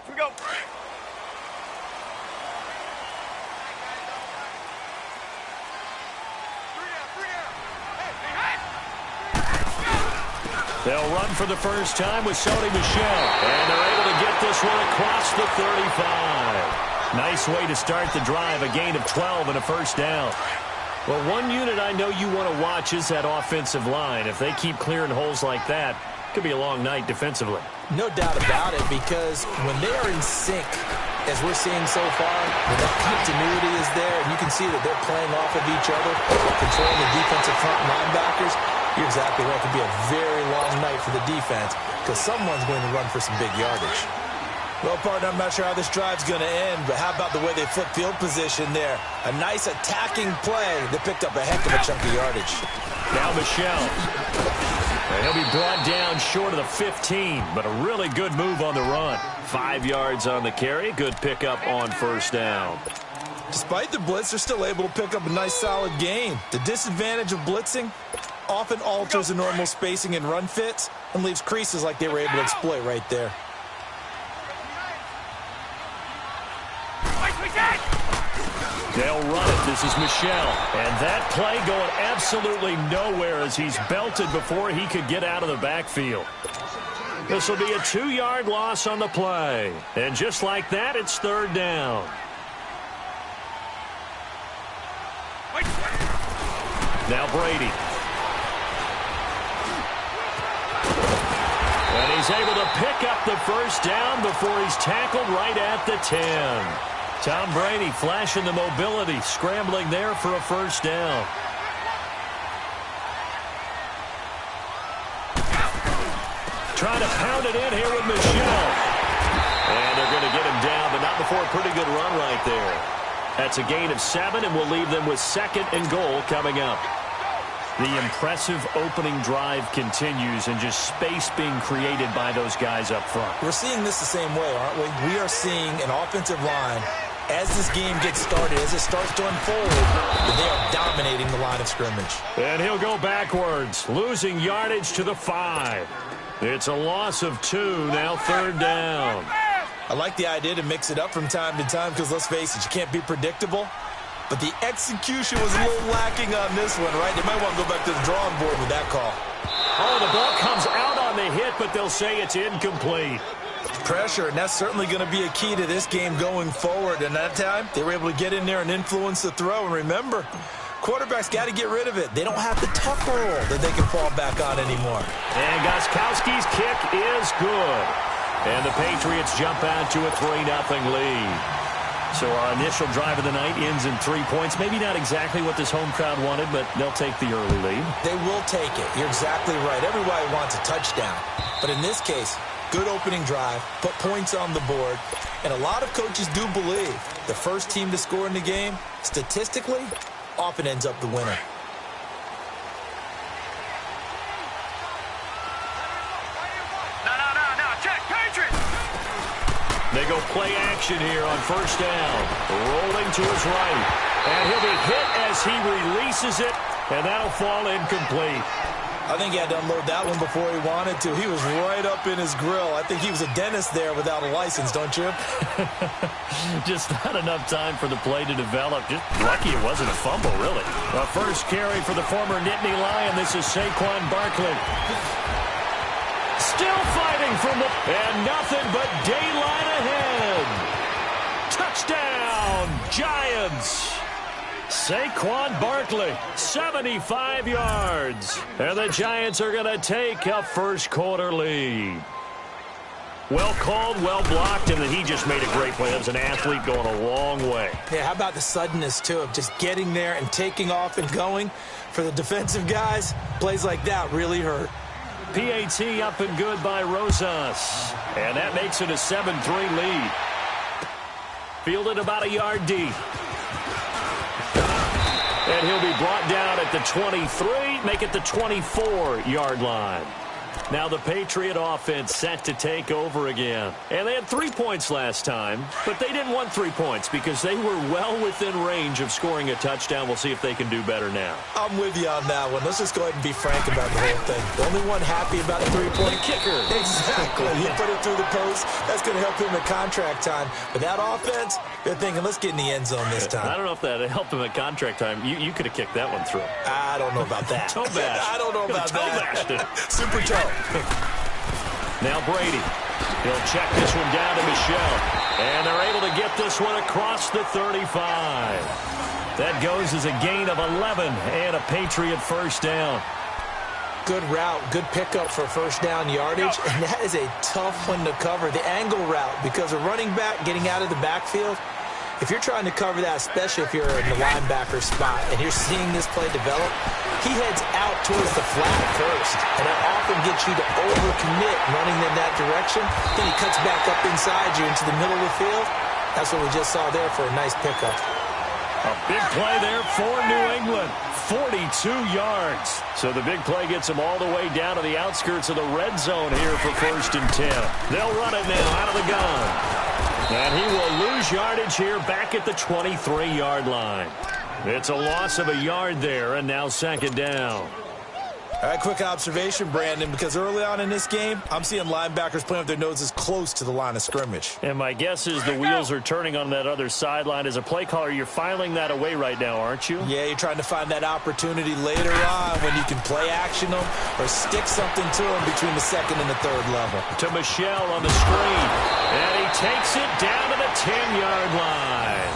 Here we go. They'll run for the first time with Sony Michel, and they're able to get this one across the 35. Nice way to start the drive, a gain of 12 and a first down. Well, one unit I know you want to watch is that offensive line. If they keep clearing holes like that, it could be a long night defensively. No doubt about it, because when they are in sync, as we're seeing so far, when that continuity is there, and you can see that they're playing off of each other, controlling the defensive front linebackers, you're exactly right. It could be a very long night for the defense because someone's going to run for some big yardage. Well, partner, I'm not sure how this drive's going to end, but how about the way they flip field position there? A nice attacking play that picked up a heck of a chunk of yardage. Now Michel. And he'll be brought down short of the 15, but a really good move on the run. 5 yards on the carry. Good pickup on first down. Despite the blitz, they're still able to pick up a nice solid gain. The disadvantage of blitzing often alters the normal spacing and run fits and leaves creases like they were able to exploit right there. They'll run it. This is Michel. And that play going absolutely nowhere as he's belted before he could get out of the backfield. This will be a 2-yard loss on the play. And just like that, it's third down. Now Brady. And he's able to pick up the first down before he's tackled right at the 10. Tom Brady flashing the mobility, scrambling there for a first down. Trying to pound it in here with Michel. And they're going to get him down, but not before a pretty good run right there. That's a gain of 7, and we'll leave them with 2nd and goal coming up. The impressive opening drive continues, and just space being created by those guys up front. We're seeing this the same way, aren't we? We are seeing an offensive line, as this game gets started, as it starts to unfold, they are dominating the line of scrimmage. And he'll go backwards, losing yardage to the 5. It's a loss of 2, now third down. I like the idea to mix it up from time to time because, let's face it, you can't be predictable. But the execution was a little lacking on this one, right? They might want to go back to the drawing board with that call. Oh, the ball comes out on the hit, but they'll say it's incomplete. Pressure, and that's certainly going to be a key to this game going forward. And that time, they were able to get in there and influence the throw. And remember, quarterbacks got to get rid of it. They don't have the tuck rule that they can fall back on anymore. And Gostkowski's kick is good. And the Patriots jump out to a 3-0 lead. So our initial drive of the night ends in 3 points. Maybe not exactly what this home crowd wanted, but they'll take the early lead. They will take it. You're exactly right. Everybody wants a touchdown. But in this case, good opening drive, put points on the board. And a lot of coaches do believe the first team to score in the game, statistically, often ends up the winner. They go play action here on first down. Rolling to his right. And he'll be hit as he releases it, and that'll fall incomplete. I think he had to unload that one before he wanted to. He was right up in his grill. I think he was a dentist there without a license, don't you? Just not enough time for the play to develop. Just lucky it wasn't a fumble, really. The first carry for the former Nittany Lion. This is Saquon Barkley. Still fighting for more. And nothing but daylight ahead. Touchdown, Giants. Saquon Barkley, 75 yards. And the Giants are going to take a first quarter lead. Well called, well blocked, and then he just made a great play. That was an athlete going a long way. Yeah, how about the suddenness, too, of just getting there and taking off and going? For the defensive guys, plays like that really hurt. PAT up and good by Rosas. And that makes it a 7-3 lead. Fielded about a yard deep. And he'll be brought down at the 23, make it the 24-yard line. Now the Patriot offense set to take over again. And they had 3 points last time, but they didn't want 3 points because they were well within range of scoring a touchdown. We'll see if they can do better now. I'm with you on that one. Let's just go ahead and be frank about the whole thing. The only one happy about the three-point kicker. Exactly. He put it through the post. That's going to help him at contract time. But that offense, they're thinking, let's get in the end zone this time. I don't know if that helped him at contract time. You could have kicked that one through. I don't know about that. Toe bash. I don't know about toe that. Bashed it. Super toe. Now Brady. He'll check this one down to Michelle. And they're able to get this one across the 35. That goes as a gain of 11 and a Patriot first down. Good route, good pickup for first down yardage. And that is a tough one to cover, the angle route, because a running back getting out of the backfield, if you're trying to cover that, especially if you're in the linebacker spot and you're seeing this play develop, he heads out towards the flat first. And that often gets you to overcommit running in that direction. Then he cuts back up inside you into the middle of the field. That's what we just saw there for a nice pickup. A big play there for New England. 42 yards. So the big play gets them all the way down to the outskirts of the red zone here for 1st and 10. They'll run it now out of the gun. And he will lose yardage here back at the 23-yard line. It's a loss of a yard there, and now 2nd down. All right, quick observation, Brandon, because early on in this game, I'm seeing linebackers playing with their noses close to the line of scrimmage. And my guess is the wheels are turning on that other sideline. As a play caller, you're filing that away right now, aren't you? Yeah, you're trying to find that opportunity later on when you can play action them or stick something to them between the 2nd and the 3rd level. To Michelle on the screen. And he takes it down to the 10-yard line.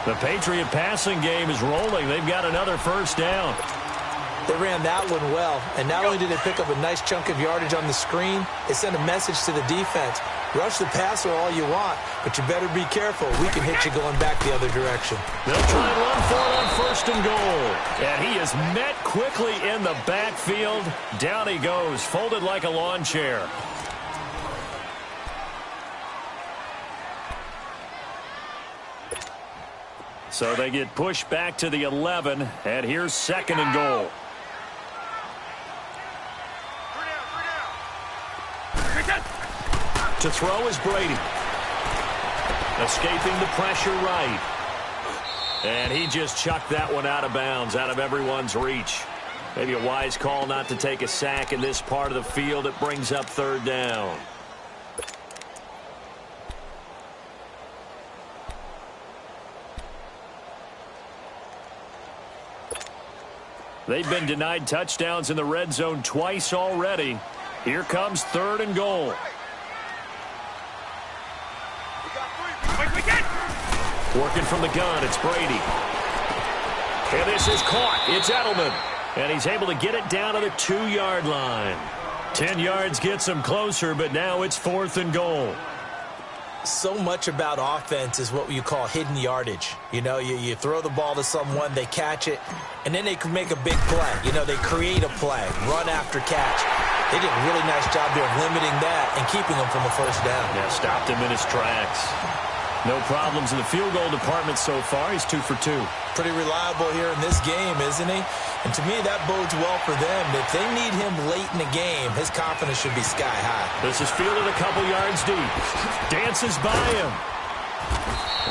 The Patriot passing game is rolling. They've got another first down. They ran that one well, and not only did they pick up a nice chunk of yardage on the screen, they sent a message to the defense. Rush the passer all you want, but you better be careful. We can hit you going back the other direction. They'll try and run for it on 1st and goal. And he is met quickly in the backfield. Down he goes, folded like a lawn chair. So they get pushed back to the 11, and here's 2nd and goal. To throw is Brady. Escaping the pressure right. And he just chucked that one out of bounds, out of everyone's reach. Maybe a wise call not to take a sack in this part of the field. It brings up 3rd down. They've been denied touchdowns in the red zone twice already. Here comes 3rd and goal. Working from the gun, it's Brady. And this is caught. It's Edelman. And he's able to get it down to the 2-yard line. 10 yards gets him closer, but now it's 4th and goal. So much about offense is what you call hidden yardage. You know, you throw the ball to someone, they catch it, and then they can make a big play. You know, they create a play, run after catch. They did a really nice job there of limiting that and keeping him from a first down. Yeah, stopped him in his tracks. No problems in the field goal department so far. He's 2 for 2. Pretty reliable here in this game, isn't he? And to me, that bodes well for them. If they need him late in the game, his confidence should be sky high. This is fielded a couple yards deep. Dances by him.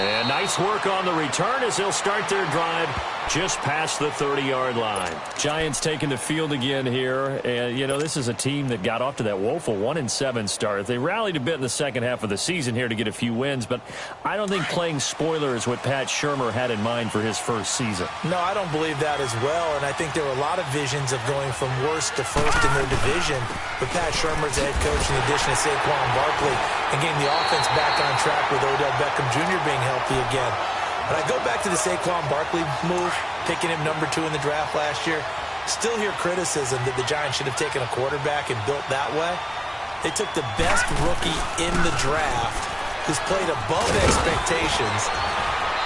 And nice work on the return as they'll start their drive just past the 30-yard line. Giants taking the field again here. And, you know, this is a team that got off to that woeful 1-7 start. They rallied a bit in the second half of the season here to get a few wins, but I don't think playing spoiler is what Pat Shurmur had in mind for his first season. No, I don't believe that as well, and I think there were a lot of visions of going from worst to first in their division with Pat Shurmur as head coach in addition to Saquon Barkley and getting the offense back on track with Odell Beckham Jr. being healthy again. But I go back to the Saquon Barkley move, picking him number 2 in the draft last year. Still hear criticism that the Giants should have taken a quarterback and built that way. They took the best rookie in the draft who's played above expectations.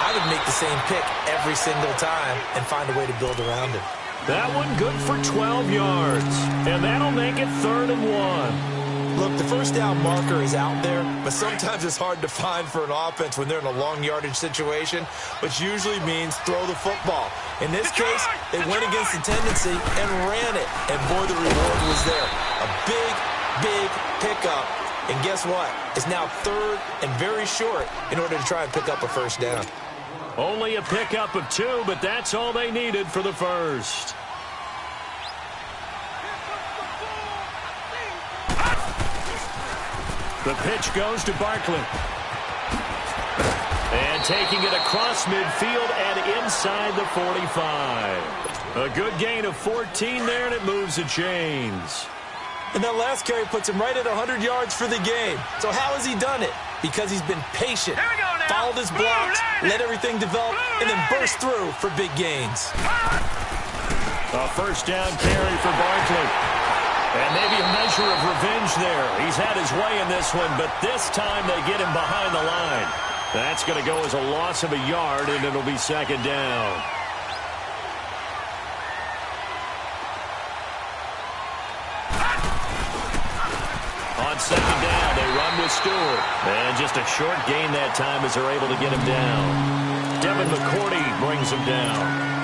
I would make the same pick every single time and find a way to build around him. That one good for 12 yards, and that'll make it 3rd and 1. Look, the first down marker is out there, but sometimes it's hard to find for an offense when they're in a long yardage situation, which usually means throw the football. In this case, they went against the tendency and ran it, and boy, the reward was there. A big pickup, and guess what? It's now 3rd and very short in order to try and pick up a first down. Only a pickup of 2, but that's all they needed for the first. The pitch goes to Barkley. And taking it across midfield and inside the 45. A good gain of 14 there, and it moves the chains. And that last carry puts him right at 100 yards for the game. So how has he done it? Because he's been patient, followed his blocks, let everything develop, and then burst through for big gains. A first down carry for Barkley. And maybe a measure of revenge there. He's had his way in this one, but this time they get him behind the line. That's going to go as a loss of a yard, and it'll be 2nd down. On 2nd down, they run with Stewart. And just a short gain that time as they're able to get him down. Devin McCourty brings him down.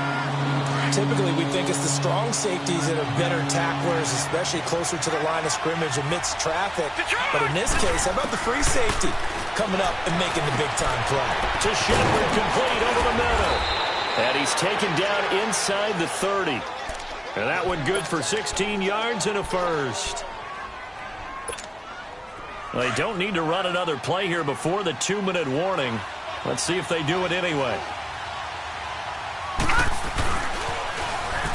Typically, we think it's the strong safeties that are better tacklers, especially closer to the line of scrimmage amidst traffic. But in this case, how about the free safety coming up and making the big-time play? To Shepard, complete over the middle. And he's taken down inside the 30. And that one good for 16 yards and a first. They don't need to run another play here before the 2-minute warning. Let's see if they do it anyway.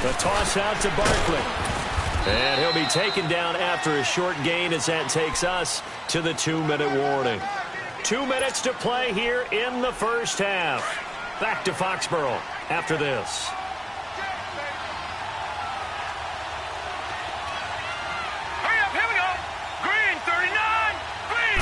The toss out to Barkley. And he'll be taken down after a short gain as that takes us to the 2-minute warning. 2 minutes to play here in the first half. Back to Foxborough after this. Hurry up, here we go. Green, 39, green.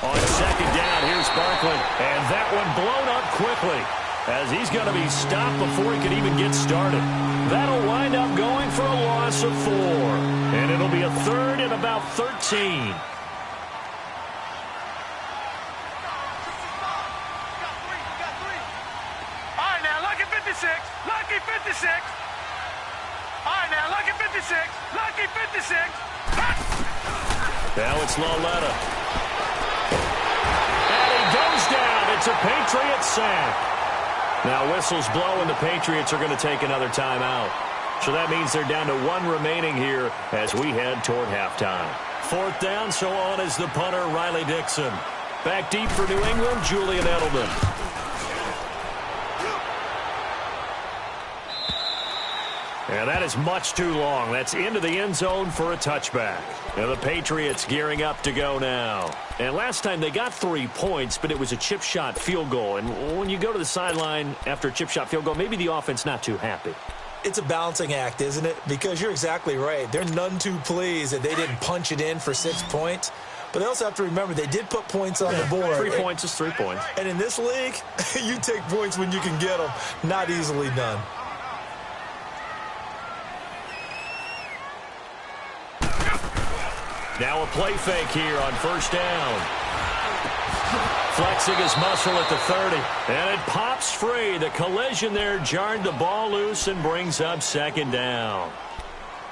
On 2nd down, here's Barkley. And that one blown up quickly, as he's going to be stopped before he can even get started. That'll wind up going for a loss of 4. And it'll be a 3rd and about 13. All right, now, lucky 56, lucky 56. All right, now, lucky 56, lucky 56. Now it's Lauletta. And he goes down. It's a Patriot sack. Now whistles blow, and the Patriots are going to take another timeout. So that means they're down to 1 remaining here as we head toward halftime. 4th down, so on is the punter, Riley Dixon. Back deep for New England, Julian Edelman. And that is much too long. That's into the end zone for a touchback. And the Patriots gearing up to go now. And last time they got 3 points, but it was a chip shot field goal. And when you go to the sideline after a chip shot field goal, maybe the offense not too happy. It's a balancing act, isn't it? Because you're exactly right. They're none too pleased that they didn't punch it in for 6 points. But they also have to remember they did put points on the board. 3 points is 3 points. And in this league, you take points when you can get them. Not easily done. Now a play fake here on 1st down. Flexing his muscle at the 30. And it pops free. The collision there jarred the ball loose and brings up 2nd down.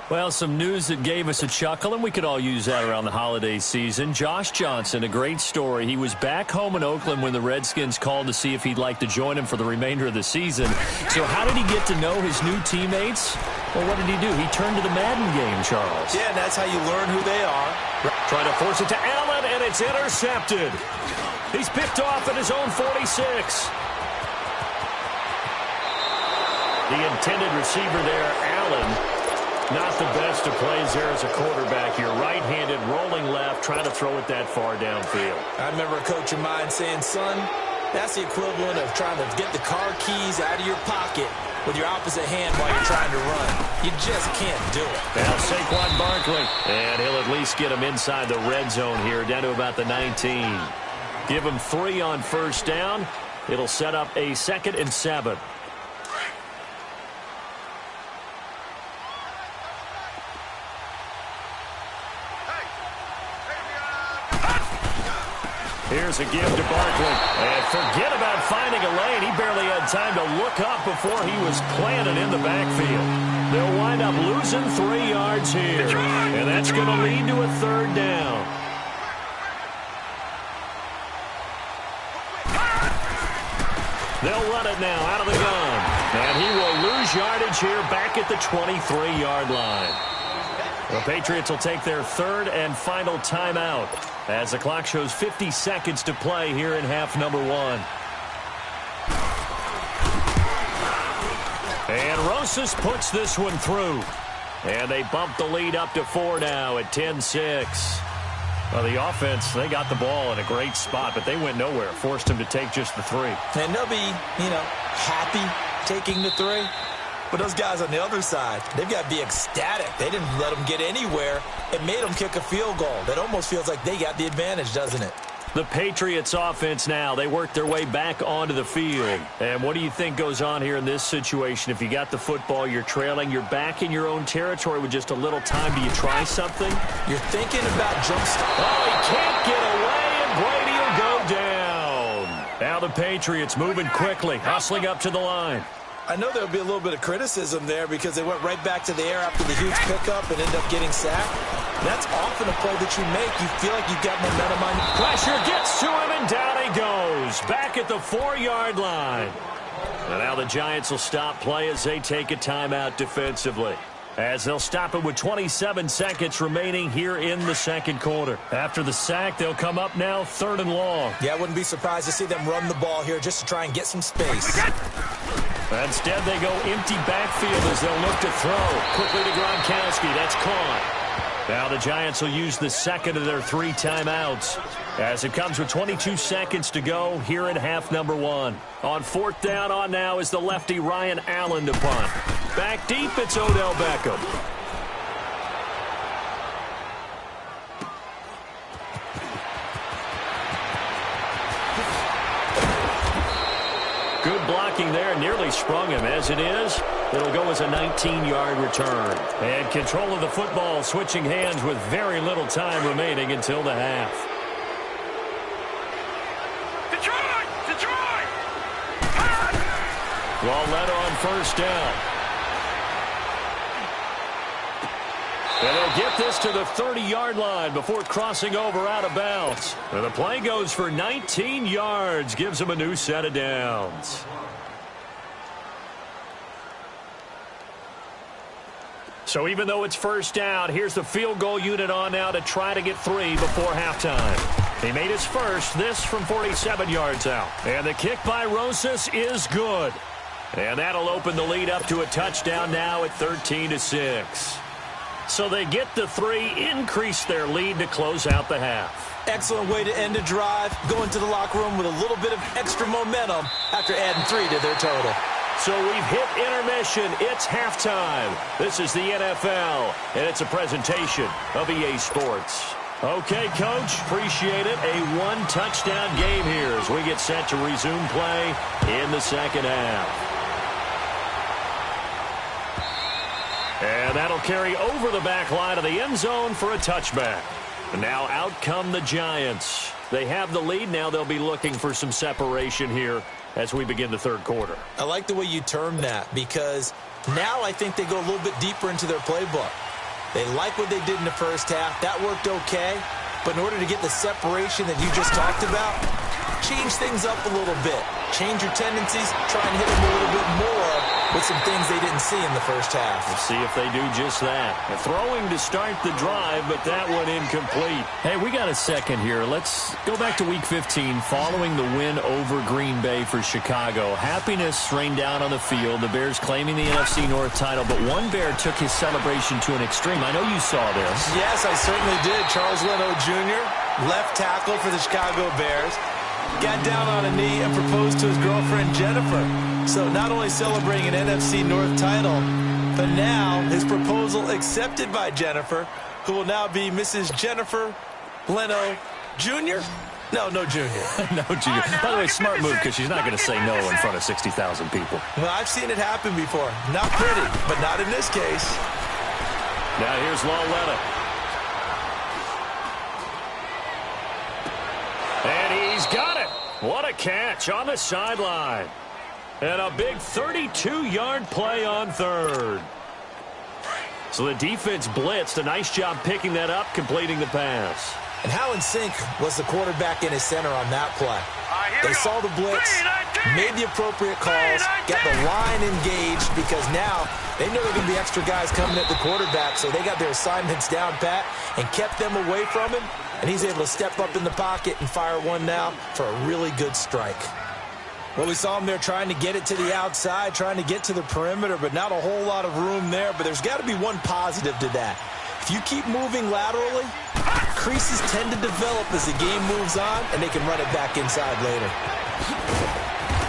Well, some news that gave us a chuckle, and we could all use that around the holiday season. Josh Johnson, a great story. He was back home in Oakland when the Redskins called to see if he'd like to join him for the remainder of the season. So how did he get to know his new teammates? Well, what did he do? He turned to the Madden game, Charles. Yeah, and that's how you learn who they are. Trying to force it to Allen, and it's intercepted. He's picked off at his own 46. The intended receiver there, Allen. Not the best of plays there as a quarterback. You're right-handed, rolling left, trying to throw it that far downfield. I remember a coach of mine saying, son, that's the equivalent of trying to get the car keys out of your pocket with your opposite hand while you're trying to run. You just can't do it. Now Saquon Barkley, and he'll at least get him inside the red zone here, down to about the 19. Give him 3 on first down. It'll set up a 2nd and 7. Here's a give to Barkley. And forget about finding a lane. He barely had time to look up before he was planted in the backfield. They'll wind up losing 3 yards here. And that's going to lead to a 3rd down. They'll run it now out of the gun. And he will lose yardage here back at the 23-yard line. The Patriots will take their 3rd and final timeout as the clock shows 50 seconds to play here in half number 1. And Rosas puts this one through. And they bump the lead up to 4 now at 10-6. Well, the offense, they got the ball in a great spot, but they went nowhere. Forced him to take just the 3. And they'll be, happy taking the 3. But those guys on the other side, they've got to be ecstatic. They didn't let them get anywhere. It made them kick a field goal. That almost feels like they got the advantage, doesn't it? The Patriots offense now, they work their way back onto the field. And what do you think goes on here in this situation? If you got the football, you're trailing, you're back in your own territory with just a little time. Do you try something? You're thinking about jump stop. Oh, he can't get away, and Brady will go down. Now the Patriots moving quickly, hustling up to the line. I know there'll be a little bit of criticism there because they went right back to the air after the huge pickup and ended up getting sacked. That's often a play that you make. You feel like you've got momentum on you. Pressure gets to him, and down he goes. Back at the 4-yard line. And now the Giants will stop play as they take a timeout defensively. As they'll stop it with 27 seconds remaining here in the 2nd quarter. After the sack, they'll come up now 3rd and long. Yeah, I wouldn't be surprised to see them run the ball here just to try and get some space. Instead, they go empty backfield as they'll look to throw. Quickly to Gronkowski. That's caught. Now the Giants will use the 2nd of their 3 timeouts as it comes with 22 seconds to go here in half number 1. On 4th down on now is the lefty Ryan Allen to punt. Back deep, it's Odell Beckham. Good blocking there, nearly sprung him. As it is, it'll go as a 19-yard return. And control of the football switching hands with very little time remaining until the half. Detroit! Walletta on first down. And they'll get this to the 30-yard line before crossing over out of bounds. And the play goes for 19 yards, gives them a new set of downs. So even though it's first down, here's the field goal unit on now to try to get 3 before halftime. He made his first, this from 47 yards out. And the kick by Rosas is good. And that'll open the lead up to a touchdown now at 13-6. So they get the 3, increase their lead to close out the half. Excellent way to end a drive. Go into the locker room with a little bit of extra momentum after adding 3 to their total. So we've hit intermission. It's halftime. This is the NFL, and it's a presentation of EA Sports. Okay, Coach, appreciate it. A 1-touchdown game here as we get set to resume play in the second half. And that'll carry over the back line of the end zone for a touchback. And now out come the Giants. They have the lead. Now they'll be looking for some separation here as we begin the 3rd quarter. I like the way you term that because now I think they go a little bit deeper into their playbook. They like what they did in the first half. That worked okay. But in order to get the separation that you just talked about, change things up a little bit. Change your tendencies. Try and hit them a little bit more with some things they didn't see in the first half. We'll see if they do just that. They're throwing to start the drive, but that one incomplete. Hey, we got a second here. Let's go back to Week 15 following the win over Green Bay for Chicago. Happiness rained down on the field. The Bears claiming the NFC North title, but one Bear took his celebration to an extreme. I know you saw this. Yes, I certainly did. Charles Leno Jr., left tackle for the Chicago Bears. got down on a knee and proposed to his girlfriend, Jennifer. So not only celebrating an NFC North title, but now his proposal accepted by Jennifer, who will now be Mrs. Jennifer Leno Jr.? No Junior. No Junior. By the way, smart move, because she's not going to say no in front of 60,000 people. Well, I've seen it happen before. Not pretty, but not in this case. Now here's Lauletta. And he's got it. What a catch on the sideline. And a big 32-yard play on third. So the defense blitzed. A nice job picking that up, completing the pass. And how in sync was the quarterback in his center on that play? They saw the blitz, made the appropriate calls, got the line engaged, because now they know there are going to be extra guys coming at the quarterback, so they got their assignments down pat and kept them away from him, and he's able to step up in the pocket and fire one now for a really good strike. Well, we saw him there trying to get it to the outside, trying to get to the perimeter, but not a whole lot of room there, but there's got to be one positive to that. If you keep moving laterally, creases tend to develop as the game moves on, and they can run it back inside later.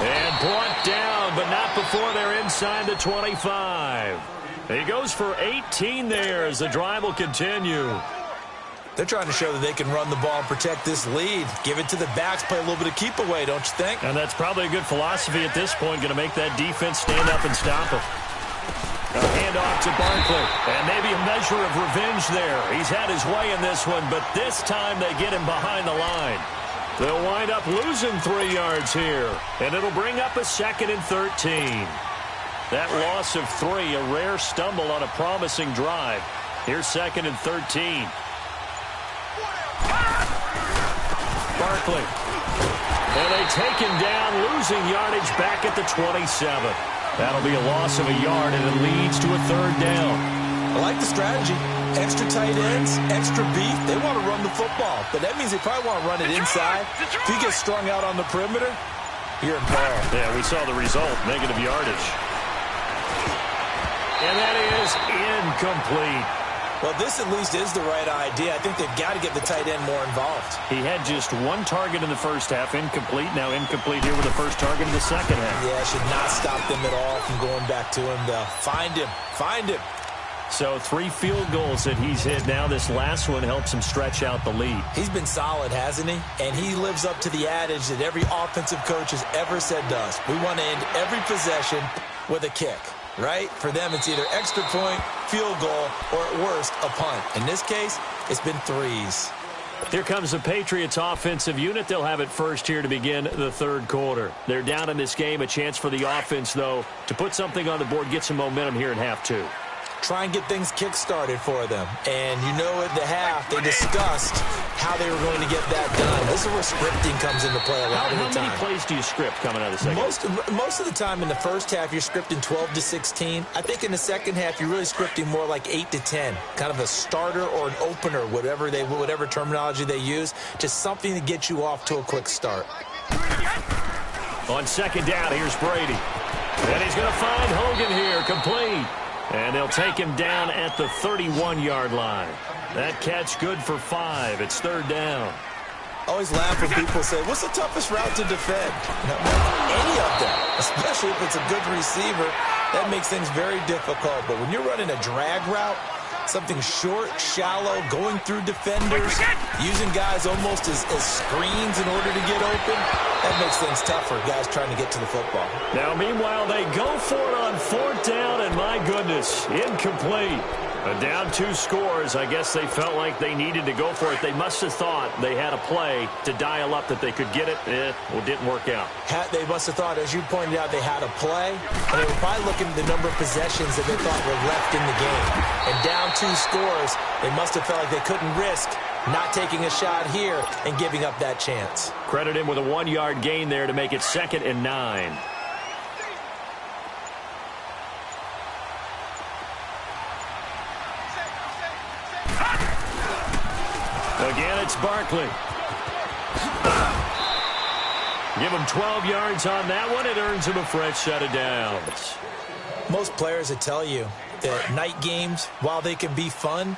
And brought down, but not before they're inside the 25. He goes for 18 there as the drive will continue. They're trying to show that they can run the ball and protect this lead. Give it to the backs, play a little bit of keep away, don't you think? And that's probably a good philosophy at this point, going to make that defense stand up and stop him. A handoff to Barkley, and maybe a measure of revenge there. He's had his way in this one, but this time they get him behind the line. They'll wind up losing 3 yards here, and it'll bring up a 2nd and 13. That loss of 3, a rare stumble on a promising drive. Here's 2nd and 13. Barkley. And they take him down, losing yardage back at the 27. That'll be a loss of a yard, and it leads to a 3rd down. I like the strategy. Extra tight ends, extra beef. They want to run the football, but that means they probably want to run it inside. If he gets strung out on the perimeter, you're in peril. Yeah, we saw the result, negative yardage. And that is incomplete. Well, this at least is the right idea. I think they've got to get the tight end more involved. He had just 1 target in the first half, incomplete. Now incomplete here with the first target in the second half. Yeah, should not stop them at all from going back to him, though. Find him. So 3 field goals that he's hit now. This last one helps him stretch out the lead. He's been solid, hasn't he? And he lives up to the adage that every offensive coach has ever said to us. We want to end every possession with a kick. Right? For them, it's either extra point, field goal, or at worst, a punt. In this case, it's been 3s. Here comes the Patriots offensive unit. They'll have it first here to begin the 3rd quarter. They're down in this game. A chance for the offense, though, to put something on the board, get some momentum here in half 2. Try and get things kick-started for them. And you know at the half, they discussed how they were going to get that done. This is where scripting comes into play a lot of the time. How many plays do you script coming out of the second? Most of the time in the first half, you're scripting 12 to 16. I think in the second half, you're really scripting more like 8 to 10. Kind of a starter or an opener, whatever terminology they use. Just something to get you off to a quick start. On 2nd down, here's Brady. And he's going to find Hogan here, complete. And they'll take him down at the 31-yard line. That catch good for 5. It's 3rd down. Always laugh when people say, what's the toughest route to defend? Not any of them, especially if it's a good receiver. That makes things very difficult. But when you're running a drag route, something short, shallow, going through defenders, using guys almost as screens in order to get open, that makes things tougher, guys trying to get to the football. Now, meanwhile, they go for it on 4th down, and my goodness, incomplete. A down 2 scores. I guess they felt like they needed to go for it. They must have thought they had a play to dial up that they could get it. Well, didn't work out. They must have thought, as you pointed out, they had a play. And they were probably looking at the number of possessions that they thought were left in the game. And down 2 scores, they must have felt like they couldn't risk not taking a shot here and giving up that chance. Credit him with a 1-yard gain there to make it 2nd and 9. Again, it's Barkley. Give him 12 yards on that one. It earns him a fresh set of downs. Most players would tell you that night games, while they can be fun,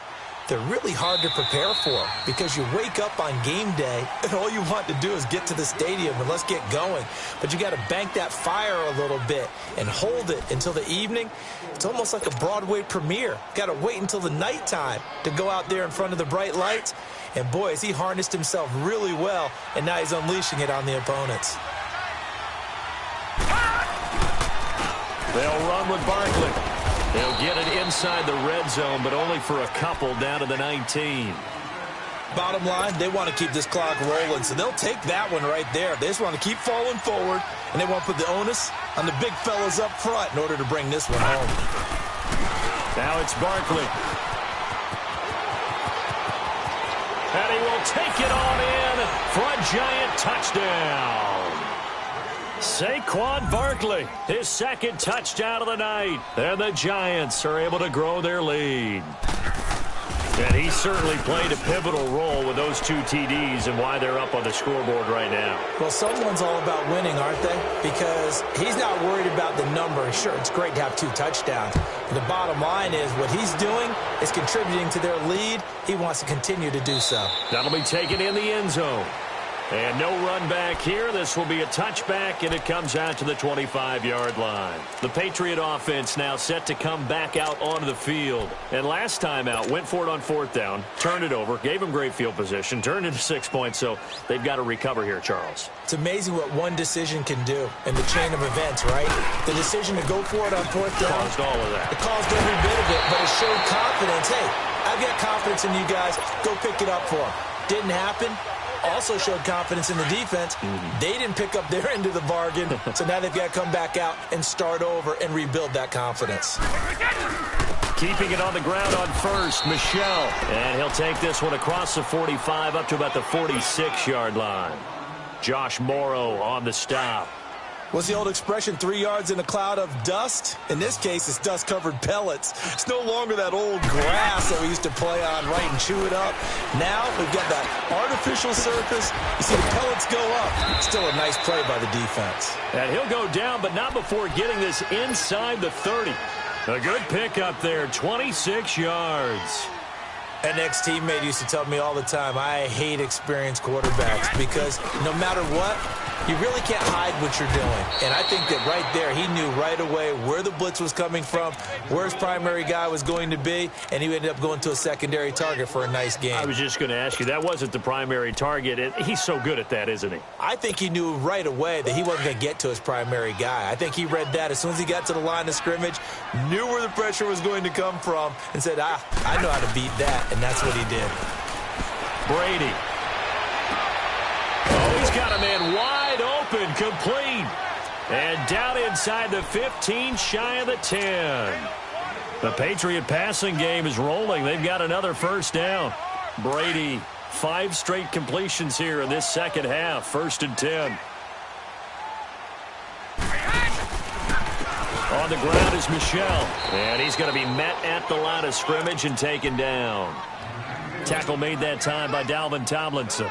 they're really hard to prepare for because you wake up on game day and all you want to do is get to the stadium and let's get going. But you got to bank that fire a little bit and hold it until the evening. It's almost like a Broadway premiere. Got to wait until the nighttime to go out there in front of the bright lights. And boy, has he harnessed himself really well, and now he's unleashing it on the opponents. They'll run with Barkley. They'll get it inside the red zone, but only for a couple down to the 19. Bottom line, they want to keep this clock rolling, so they'll take that one right there. They just want to keep falling forward, and they want to put the onus on the big fellas up front in order to bring this one home. Now it's Barkley. And he will take it on in for a giant touchdown. Saquon Barkley, his second touchdown of the night. And the Giants are able to grow their lead. And he certainly played a pivotal role with those 2 TDs and why they're up on the scoreboard right now. Well, someone's all about winning, aren't they? Because he's not worried about the number. Sure, it's great to have 2 touchdowns. But the bottom line is what he's doing is contributing to their lead. He wants to continue to do so. That'll be taken in the end zone. And no run back here. This will be a touchback, and it comes out to the 25-yard line. The Patriot offense now set to come back out onto the field. And last time out, went for it on 4th down, turned it over, gave them great field position, turned into 6 points, so they've got to recover here, Charles. It's amazing what one decision can do in the chain of events, right? The decision to go for it on 4th down. Caused all of that. It caused every bit of it, but it showed confidence. Hey, I've got confidence in you guys. Go pick it up for them. Didn't happen. Also showed confidence in the defense. They didn't pick up their end of the bargain, so now they've got to come back out and start over and rebuild that confidence. Keeping it on the ground on first, Michel. And he'll take this one across the 45 up to about the 46-yard line. Josh Morrow on the stop. What's the old expression, 3 yards in a cloud of dust? In this case, it's dust-covered pellets. It's no longer that old grass that we used to play on, right, and chew it up. Now we've got that artificial surface. You see the pellets go up. Still a nice play by the defense. And he'll go down, but not before getting this inside the 30. A good pickup there, 26 yards. An ex-teammate used to tell me all the time, I hate experienced quarterbacks because no matter what, you really can't hide what you're doing. And I think that right there, he knew right away where the blitz was coming from, where his primary guy was going to be, and he ended up going to a secondary target for a nice game. I was just going to ask you, that wasn't the primary target. He's so good at that, isn't he? I think he knew right away that he wasn't going to get to his primary guy. I think he read that as soon as he got to the line of scrimmage, knew where the pressure was going to come from, and said, I know how to beat that. And that's what he did. Brady. Oh, he's got a man wide open, complete. And down inside the 15, shy of the 10. The Patriot passing game is rolling. They've got another first down. Brady, 5 straight completions here in this second half. 1st and 10. On the ground is Michel. And he's going to be met at the line of scrimmage and taken down. Tackle made that time by Dalvin Tomlinson.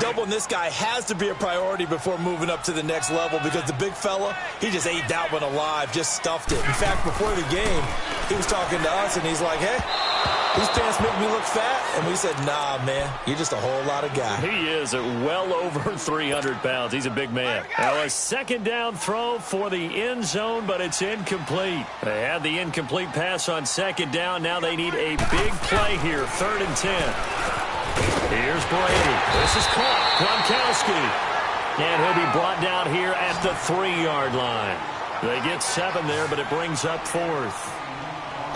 Doubling this guy has to be a priority before moving up to the next level because the big fella, he just ate that one alive, just stuffed it. In fact, before the game, he was talking to us, and he's like, hey, these pants make me look fat. And we said, nah, man, you're just a whole lot of guy. He is at well over 300 pounds. He's a big man. Now a second down throw for the end zone, but it's incomplete. They had the incomplete pass on second down. Now they need a big play here, 3rd and 10. Here's Brady. This is caught. Gronkowski. And he'll be brought down here at the 3-yard line. They get 7 there, but it brings up 4th.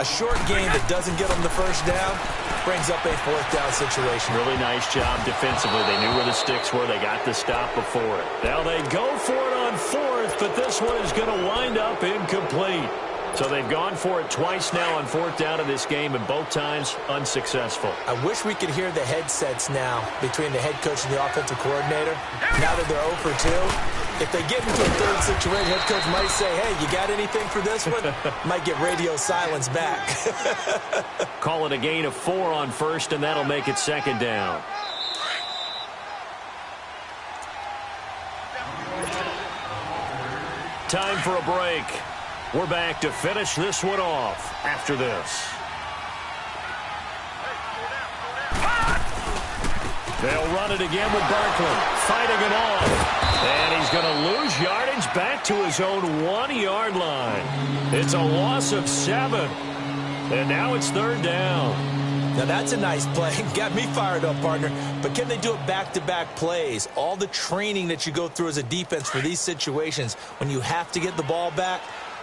A short game that doesn't get them the first down brings up a 4th down situation. Really nice job defensively. They knew where the sticks were. They got the stop before it. Now they go for it on 4th, but this one is going to wind up incomplete. So they've gone for it twice now on 4th down in this game, and both times unsuccessful. I wish we could hear the headsets now between the head coach and the offensive coordinator. Now that they're 0 for 2, if they get into a 3rd situation, head coach might say, hey, you got anything for this one? Might get radio silence back. Call it a gain of 4 on 1st, and that'll make it 2nd down. Time for a break. We're back to finish this one off after this. They'll run it again with Barkley, fighting him off. And he's going to lose yardage back to his own 1-yard line. It's a loss of 7. And now it's 3rd down. Now, that's a nice play. Got me fired up, partner. But can they do it back-to-back plays? All the training that you go through as a defense for these situations, when you have to get the ball back,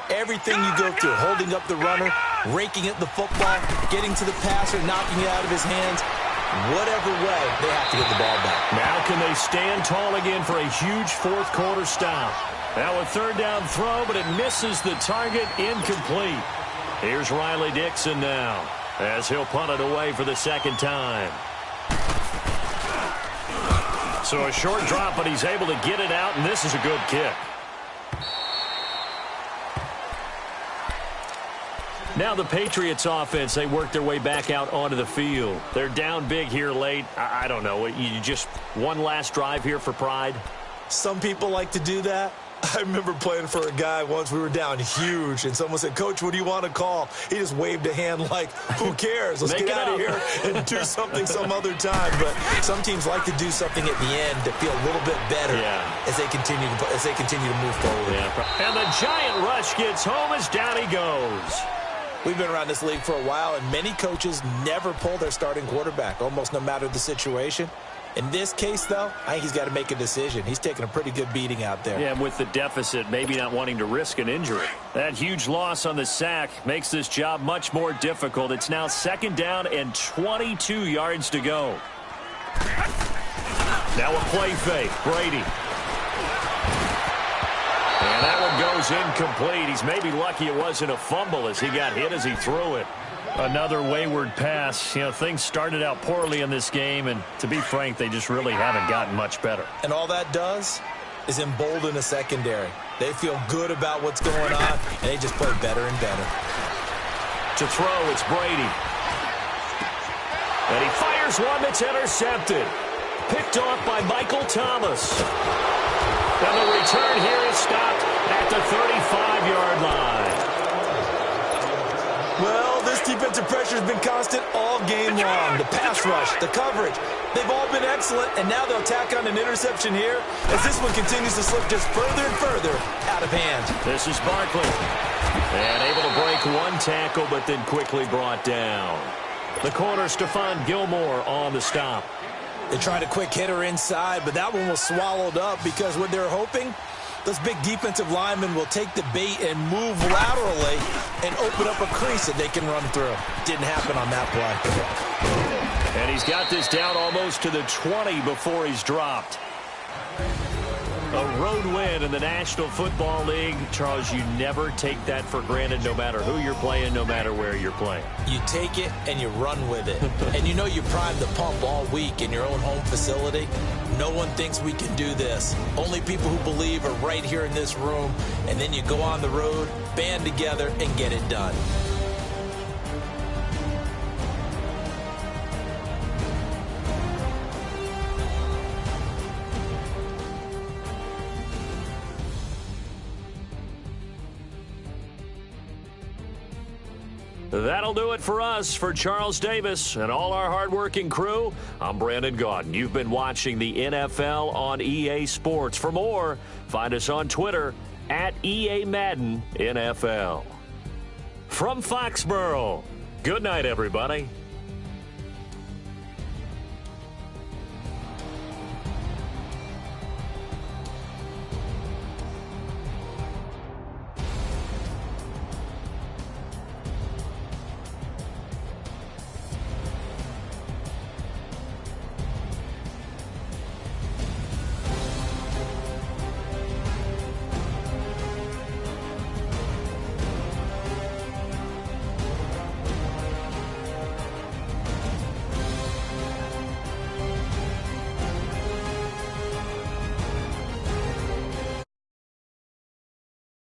everything you go through, holding up the runner, raking at the football, getting to the passer, knocking it out of his hands, whatever way, they have to get the ball back. Now can they stand tall again for a huge fourth-quarter stop? Now a 3rd down throw, but it misses the target, incomplete. Here's Riley Dixon now, as he'll punt it away for the 2nd time. So a short drop, but he's able to get it out, and this is a good kick. Now the Patriots offense, they work their way back out onto the field. They're down big here late. I don't know. You just one last drive here for pride? Some people like to do that. I remember playing for a guy once. We were down huge, and someone said, "Coach, what do you want to call?" He just waved a hand like, who cares? Let's get out of here and do something some other time. But some teams like to do something at the end to feel a little bit better as they continue to move forward. Yeah. And the giant rush gets home as down he goes. We've been around this league for a while, and many coaches never pull their starting quarterback, almost no matter the situation. In this case, though, I think he's got to make a decision. He's taking a pretty good beating out there. Yeah, with the deficit, maybe not wanting to risk an injury. That huge loss on the sack makes this job much more difficult. It's now 2nd down and 22 yards to go. Now a play fake. Brady. And that one goes incomplete. He's maybe lucky it wasn't a fumble as he got hit as he threw it. Another wayward pass. You know, things started out poorly in this game, and to be frank, they just really haven't gotten much better. And all that does is embolden a secondary. They feel good about what's going on, and they just play better and better. To throw, it's Brady. And he fires one that's intercepted. Picked off by Michael Thomas. And the return here is stopped at the 35-yard line. Well, this defensive pressure has been constant all game long. The pass rush, the coverage, they've all been excellent, and now they'll tack on an interception here as this one continues to slip just further and further out of hand. This is Barkley. And able to break one tackle, but then quickly brought down. The corner, Stephon Gilmore, on the stop. They tried a quick hitter inside, but that one was swallowed up because what they're hoping, those big defensive linemen will take the bait and move laterally and open up a crease that they can run through. Didn't happen on that play. And he's got this down almost to the 20 before he's dropped. A road win in the National Football League. Charles, you never take that for granted no matter who you're playing, no matter where you're playing. You take it and you run with it. And you know you primed the pump all week in your own home facility. No one thinks we can do this. Only people who believe are right here in this room. And then you go on the road, band together, and get it done. That'll do it for us. For Charles Davis and all our hardworking crew, I'm Brandon Gaudin. You've been watching the NFL on EA Sports. For more, find us on Twitter at EA Madden NFL. From Foxborough, good night, everybody.